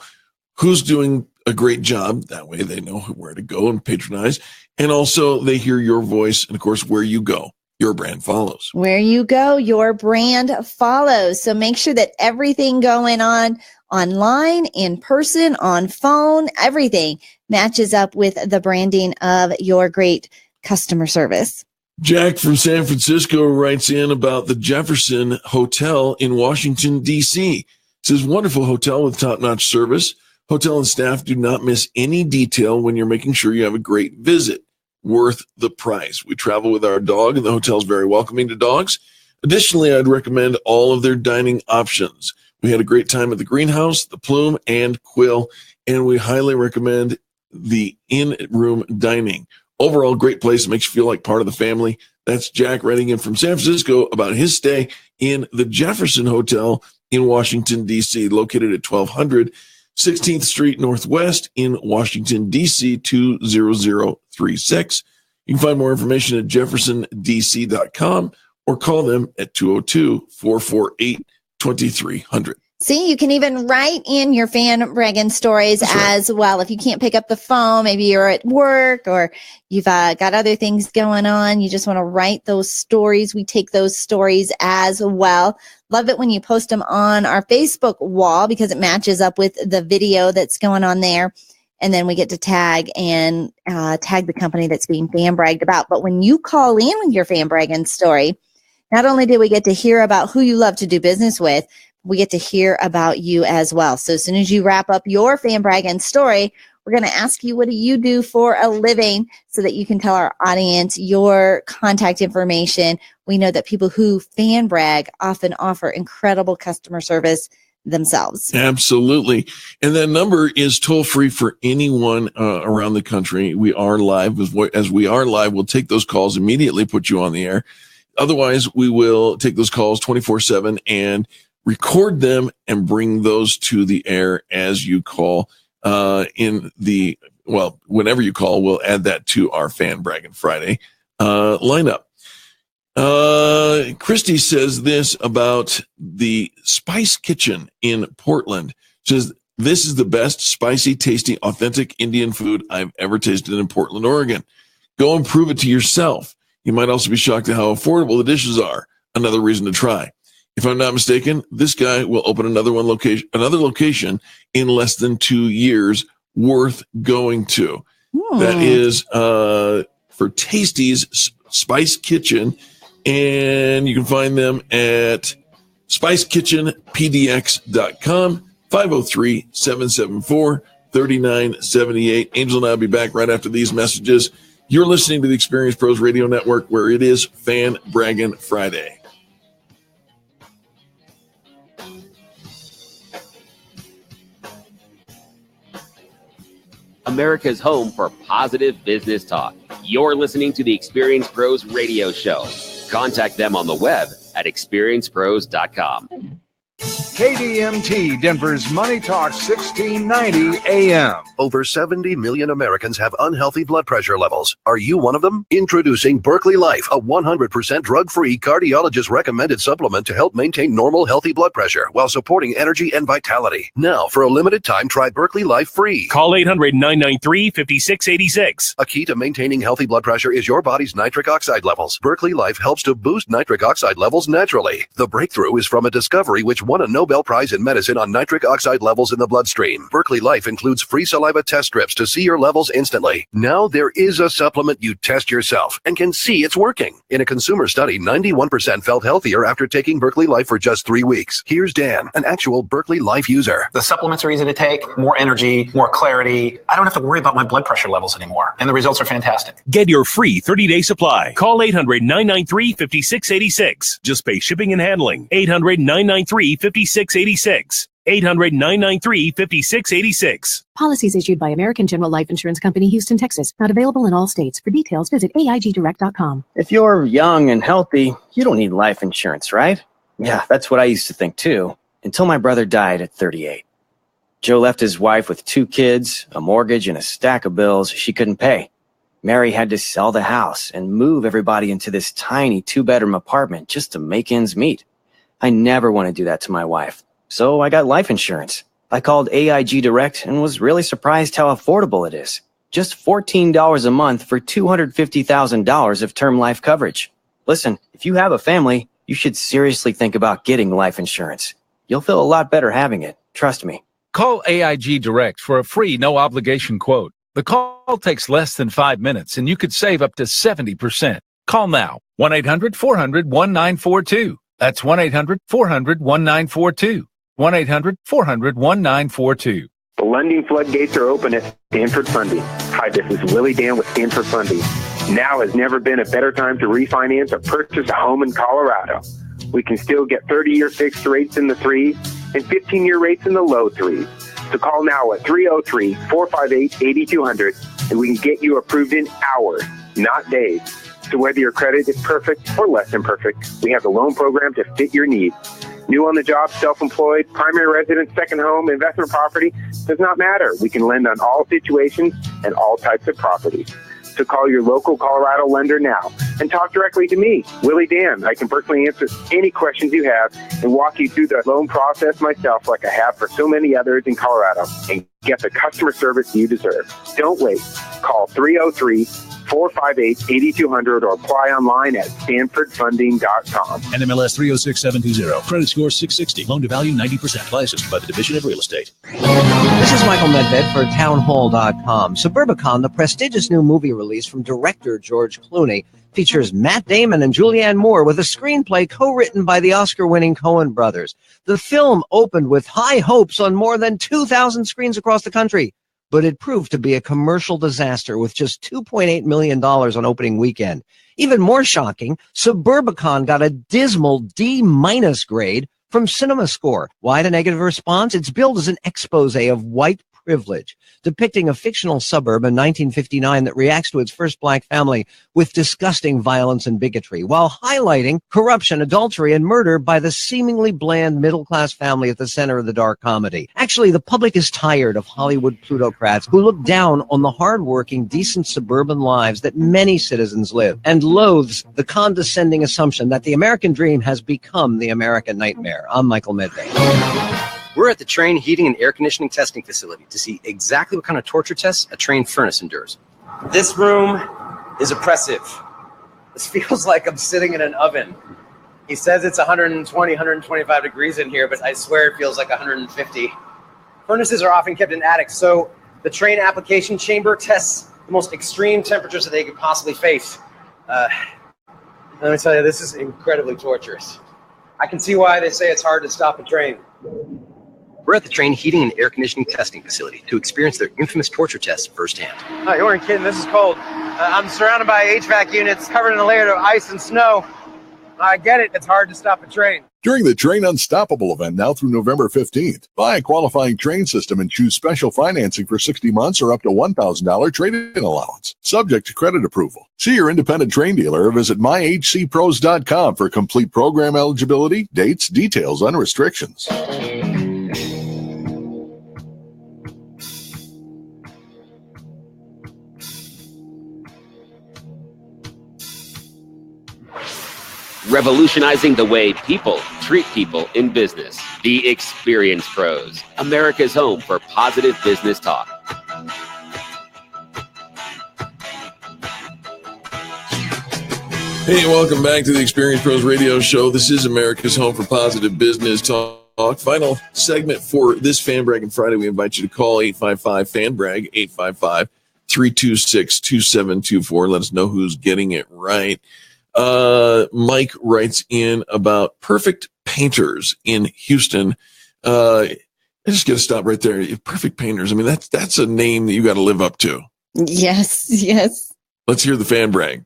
who's doing a great job. That way they know where to go and patronize. And also they hear your voice. And of course, where you go, your brand follows. Where you go, your brand follows. So make sure that everything going on online, in person, on phone, everything matches up with the branding of your great customer service. Jack from San Francisco writes in about the Jefferson Hotel in Washington, D.C. Says, wonderful hotel with top-notch service. Hotel and staff do not miss any detail when you're making sure you have a great visit. Worth the price. We travel with our dog, and the hotel is very welcoming to dogs. Additionally, I'd recommend all of their dining options. We had a great time at the Greenhouse, the Plume, and Quill, and we highly recommend the in-room dining. Overall, great place. It makes you feel like part of the family. That's Jack writing in from San Francisco about his stay in the Jefferson Hotel in Washington, D.C., located at 1200 16th Street Northwest in Washington, D.C., 20036. You can find more information at jeffersondc.com or call them at 202-448-2300. See, you can even write in your fan bragging stories as well. If you can't pick up the phone, maybe you're at work or you've got other things going on. You just want to write those stories. We take those stories as well. Love it when you post them on our Facebook wall because it matches up with the video that's going on there. And then we get to tag the company that's being fan bragged about. But when you call in with your fan bragging story, not only do we get to hear about who you love to do business with, we get to hear about you as well. So as soon as you wrap up your fan bragging story, we're going to ask you, what do you do for a living, so that you can tell our audience your contact information. We know that people who fan brag often offer incredible customer service themselves. Absolutely. And that number is toll free for anyone around the country. We are live. As we are live, we'll take those calls immediately, put you on the air. Otherwise, we will take those calls 24/7 and record them and bring those to the air as you call whenever you call, we'll add that to our Fan Braggin Friday lineup. Christy says this about the Spice Kitchen in Portland. She says, this is the best spicy, tasty, authentic Indian food I've ever tasted in Portland, Oregon. Go and prove it to yourself. You might also be shocked at how affordable the dishes are. Another reason to try. If I'm not mistaken, this guy will open another location in less than 2 years. Worth going to. That is for Tasty's Spice Kitchen, and you can find them at spicekitchenpdx.com, 503-774-5600. 3978. Angel and I will be back right after these messages. You're listening to the Experience Pros Radio Network, where it is Fan Braggin Friday. America's home for positive business talk. You're listening to the Experience Pros Radio Show. Contact them on the web at experiencepros.com. KDMT, Denver's Money Talk 1690 AM. Over 70 million Americans have unhealthy blood pressure levels. Are you one of them? Introducing Berkeley Life, a 100% drug-free cardiologist-recommended supplement to help maintain normal, healthy blood pressure while supporting energy and vitality. Now, for a limited time, try Berkeley Life free. Call 800-993-5686. A key to maintaining healthy blood pressure is your body's nitric oxide levels. Berkeley Life helps to boost nitric oxide levels naturally. The breakthrough is from a discovery which won a Nobel Prize in Medicine on nitric oxide levels in the bloodstream. Berkeley Life includes free saliva test strips to see your levels instantly. Now there is a supplement you test yourself and can see it's working. In a consumer study, 91% felt healthier after taking Berkeley Life for just 3 weeks. Here's Dan, an actual Berkeley Life user. The supplements are easy to take, more energy, more clarity. I don't have to worry about my blood pressure levels anymore, and the results are fantastic. Get your free 30-day supply. Call 800-993-5686. Just pay shipping and handling. 800-993-5686. 800-993-5686. Policies issued by American General Life Insurance Company, Houston, Texas. Not available in all states. For details, visit AIGdirect.com. If you're young and healthy, you don't need life insurance, right? Yeah, that's what I used to think too, until my brother died at 38. Joe left his wife with 2 kids, a mortgage, and a stack of bills she couldn't pay. Mary had to sell the house and move everybody into this tiny 2-bedroom apartment just to make ends meet. I never want to do that to my wife, so I got life insurance. I called AIG Direct and was really surprised how affordable it is. Just $14 a month for $250,000 of term life coverage. Listen, if you have a family, you should seriously think about getting life insurance. You'll feel a lot better having it. Trust me. Call AIG Direct for a free no-obligation quote. The call takes less than 5 minutes, and you could save up to 70%. Call now. 1-800-400-1942. That's 1-800-400-1942. 1-800-400-1942. The lending floodgates are open at Stanford Funding. Hi, this is Willie Dan with Stanford Funding. Now has never been a better time to refinance or purchase a home in Colorado. We can still get 30-year fixed rates in the 3s and 15-year rates in the low 3s. So call now at 303-458-8200 and we can get you approved in hours, not days. So whether your credit is perfect or less than perfect, we have the loan program to fit your needs. New on the job, self-employed, primary residence, second home, investment property, does not matter. We can lend on all situations and all types of properties. So call your local Colorado lender now and talk directly to me, Willie Dan. I can personally answer any questions you have and walk you through the loan process myself like I have for so many others in Colorado and get the customer service you deserve. Don't wait. Call 303-458-8200 or apply online at stanfordfunding.com. NMLS 306720. Credit score 660. Loan to value 90%. Licensed by the Division of Real Estate. This is Michael Medved for townhall.com. Suburbicon, the prestigious new movie release from director George Clooney, features Matt Damon and Julianne Moore with a screenplay co-written by the Oscar-winning Coen brothers. The film opened with high hopes on more than 2,000 screens across the country, but it proved to be a commercial disaster with just $2.8 million on opening weekend. Even more shocking, Suburbicon got a dismal D- grade from CinemaScore. Why the negative response? It's billed as an expose of white privilege, depicting a fictional suburb in 1959 that reacts to its first black family with disgusting violence and bigotry, while highlighting corruption, adultery, and murder by the seemingly bland middle-class family at the center of the dark comedy. Actually, the public is tired of Hollywood plutocrats who look down on the hard-working, decent suburban lives that many citizens live, and loathes the condescending assumption that the American dream has become the American nightmare. I'm Michael Medved. We're at the Train Heating and Air Conditioning Testing Facility to see exactly what kind of torture tests a Train furnace endures. This room is oppressive. This feels like I'm sitting in an oven. He says it's 120, 125 degrees in here, but I swear it feels like 150. Furnaces are often kept in attics, so the Train application chamber tests the most extreme temperatures that they could possibly face. Let me tell you, this is incredibly torturous. I can see why they say it's hard to stop a train. We're at the Train Heating and Air Conditioning Testing Facility to experience their infamous torture tests firsthand. You weren't kidding. This is cold. I'm surrounded by HVAC units covered in a layer of ice and snow. I get it. It's hard to stop a train. During the Train Unstoppable event now through November 15th, buy a qualifying train system and choose special financing for 60 months or up to $1,000 trade-in allowance, subject to credit approval. See your independent train dealer or visit myhcpros.com for complete program eligibility, dates, details, and restrictions. Revolutionizing the way people treat people in business. The Experience Pros, America's home for positive business talk. Hey, welcome back to the Experience Pros Radio Show. This is America's home for positive business talk. Final segment for this Fan Braggin Friday. We invite you to call 855-FAN-BRAG, 855-326-2724. Let us know who's getting it right. Mike writes in about Perfect Painters in Houston. I just got to stop right there. Perfect Painters. I mean, that's a name that you got to live up to. Yes. Let's hear the fan brag.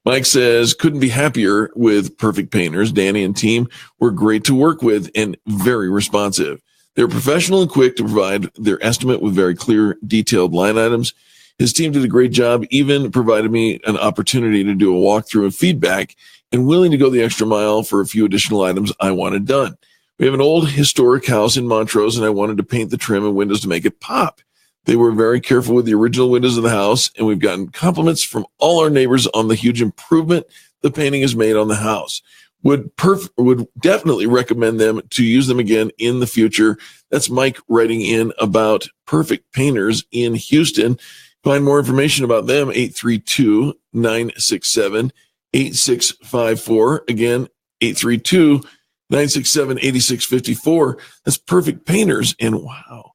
Mike says, couldn't be happier with Perfect Painters. Danny and team were great to work with and very responsive. They're professional and quick to provide their estimate with very clear, detailed line items. His team did a great job, even provided me an opportunity to do a walkthrough and feedback, and willing to go the extra mile for a few additional items I wanted done. We have an old historic house in Montrose, and I wanted to paint the trim and windows to make it pop. They were very careful with the original windows of the house, and we've gotten compliments from all our neighbors on the huge improvement the painting has made on the house. Would definitely recommend them to use them again in the future. That's Mike writing in about Perfect Painters in Houston. Find more information about them, 832-967-8654. Again, 832-967-8654. That's Perfect Painters. And wow,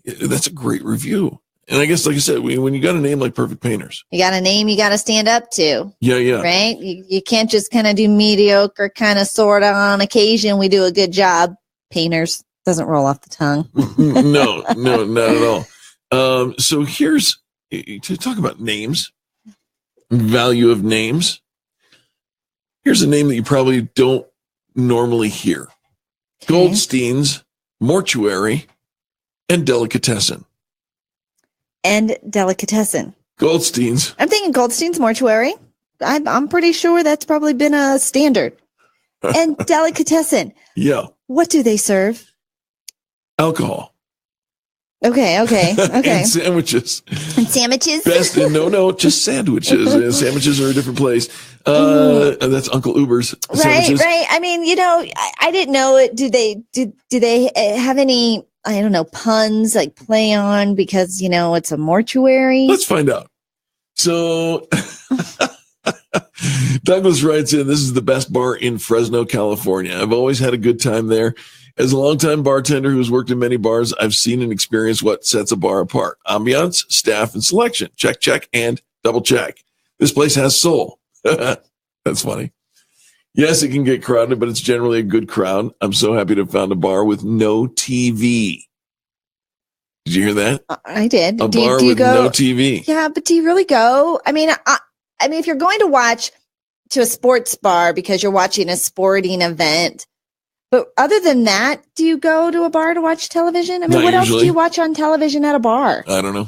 that's a great review. And I guess, like I said, when you got a name like Perfect Painters, You got a name you got to stand up to. Yeah. Right? You can't just kind of do mediocre, kind of sort of on occasion. We do a good job. Painters doesn't roll off the tongue. No, not at all. So here's, to talk about names, value of names. Here's a name that you probably don't normally hear. Okay. Goldstein's Mortuary and Delicatessen. Goldstein's. I'm thinking Goldstein's Mortuary. I'm pretty sure that's probably been a standard. And Delicatessen. Yeah. What do they serve? Alcohol. Okay. And sandwiches. Best, no, just sandwiches. Sandwiches are a different place. That's Uncle Uber's sandwiches. Right. I mean, I didn't know it. Do they have any, I don't know, puns like play on because, it's a mortuary? Let's find out. So Douglas writes in, this is the best bar in Fresno, California. I've always had a good time there. As a longtime bartender who's worked in many bars, I've seen and experienced what sets a bar apart. Ambiance, staff, and selection. Check, and double check. This place has soul. That's funny. Yes, it can get crowded, but it's generally a good crowd. I'm so happy to have found a bar with no TV. Did you hear that? I did. A bar with no TV. Yeah, but do you really go? I mean, if you're going to watch to a sports bar because you're watching a sporting event, but other than that, do you go to a bar to watch television? I mean, what else do you watch on television at a bar? I don't know.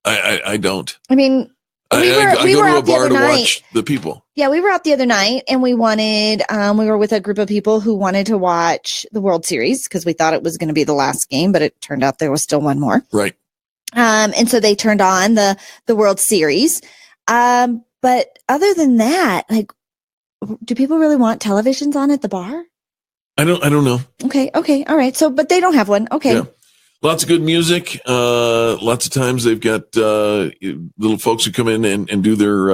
I don't. I mean, we were to out a bar the other to night. watch the people. Yeah, we were out the other night and we wanted, we were with a group of people who wanted to watch the World Series because we thought it was going to be the last game, but it turned out there was still one more. Right. And so they turned on the World Series. But other than that, like, do people really want televisions on at the bar? I don't know. Okay. All right. So, but they don't have one. Okay. Yeah. Lots of good music. Lots of times they've got little folks who come in and do their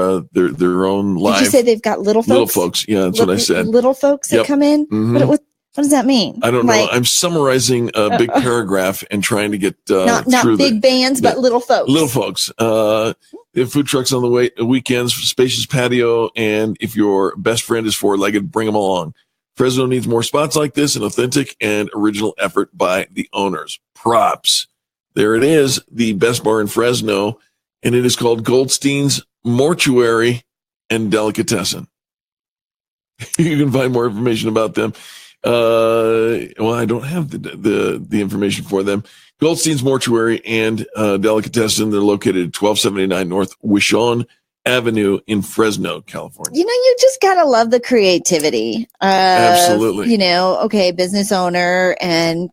own live. Did you say they've got little folks? Little folks. Yeah, that's what I said. Little folks that come in? Mm-hmm. What does that mean? I don't know. I'm summarizing a big paragraph and trying to get not through big bands, but little folks. Little folks. They have food trucks on the weekends, spacious patio, and if your best friend is four-legged, bring them along. Fresno needs more spots like this, an authentic and original effort by the owners. Props. There it is, the best bar in Fresno, and it is called Goldstein's Mortuary and Delicatessen. You can find more information about them. Well, I don't have the information for them. Goldstein's Mortuary and Delicatessen. They're located at 1279 North Wishon Avenue in Fresno, California. You know, you just gotta love the creativity. Absolutely. You know, okay, business owner, and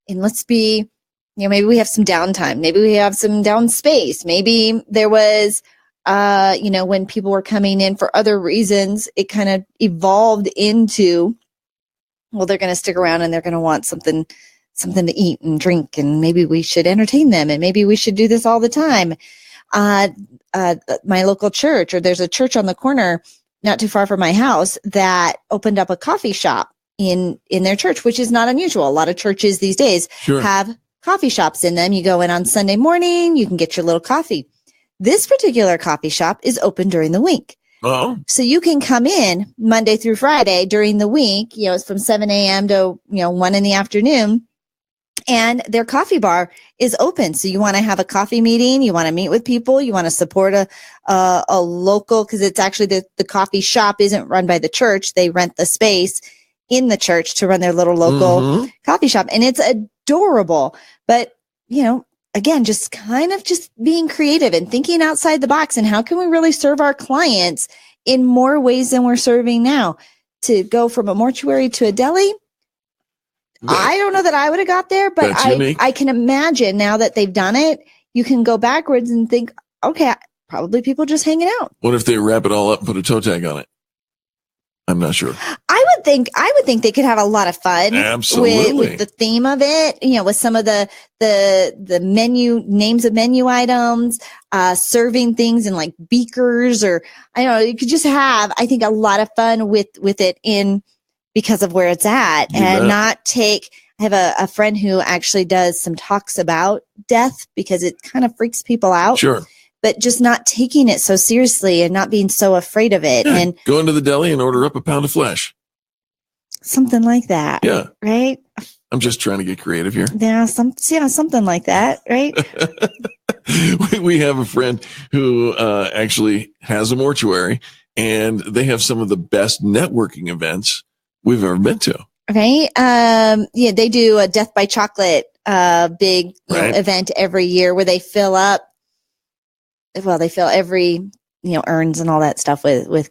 let's be, you know, maybe we have some downtime. Maybe we have some down space. Maybe there was, you know, when people were coming in for other reasons, it kind of evolved into, well, they're going to stick around and they're going to want something to eat and drink, and maybe we should entertain them, and maybe we should do this all the time. My local church, or there's a church on the corner not too far from my house that opened up a coffee shop in their church, which is not unusual. A lot of churches these days have coffee shops in them. You go in on Sunday morning, you can get your little coffee. This particular coffee shop is open during the week. Oh. So you can come in Monday through Friday during the week, you know, it's from 7 a.m. to, 1 in the afternoon. And their coffee bar is open. So you want to have a coffee meeting, you want to meet with people, you want to support a local, because it's actually the coffee shop isn't run by the church. They rent the space in the church to run their little local coffee shop. And it's adorable. But, again, just kind of just being creative and thinking outside the box, and how can we really serve our clients in more ways than we're serving now? To go from a mortuary to a deli, I don't know that I would have got there, but I can imagine now that they've done it, you can go backwards and think, okay, probably people just hanging out. What if they wrap it all up and put a toe tag on it? I'm not sure. I would think they could have a lot of fun with the theme of it, with some of the menu names of menu items, serving things in like beakers, or I don't know, you could just have, I think, a lot of fun with it in, because of where it's at, and not take, I have a friend who actually does some talks about death because it kind of freaks people out. Sure. But just not taking it so seriously and not being so afraid of it. Yeah, and go into the deli and order up a pound of flesh. Something like that. Yeah. Right? I'm just trying to get creative here. Yeah, something like that, right? We have a friend who actually has a mortuary, and they have some of the best networking events we've ever been to. Right. Yeah, they do a Death by Chocolate big event every year where they fill up. Well, they fill every urns and all that stuff with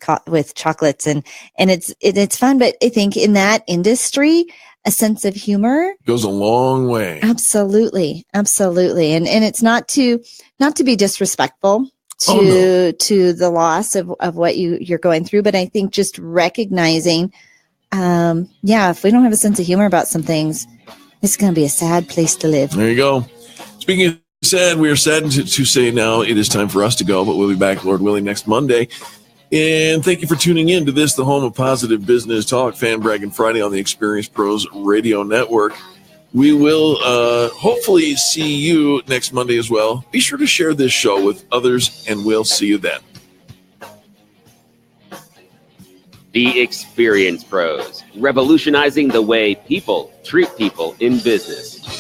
chocolates, and it's fun. But I think in that industry, a sense of humor goes a long way. Absolutely, and it's not to be disrespectful to the loss of what you're going through, but I think just recognizing. If we don't have a sense of humor about some things, it's going to be a sad place to live. There you go. Speaking of sad, we are saddened to say now it is time for us to go, but we'll be back, Lord willing, next Monday. And thank you for tuning in to this, the home of positive business talk, Fan Braggin Friday on the Experienced Pros Radio Network. We will hopefully see you next Monday as well. Be sure to share this show with others, and we'll see you then. The Experience Pros, revolutionizing the way people treat people in business.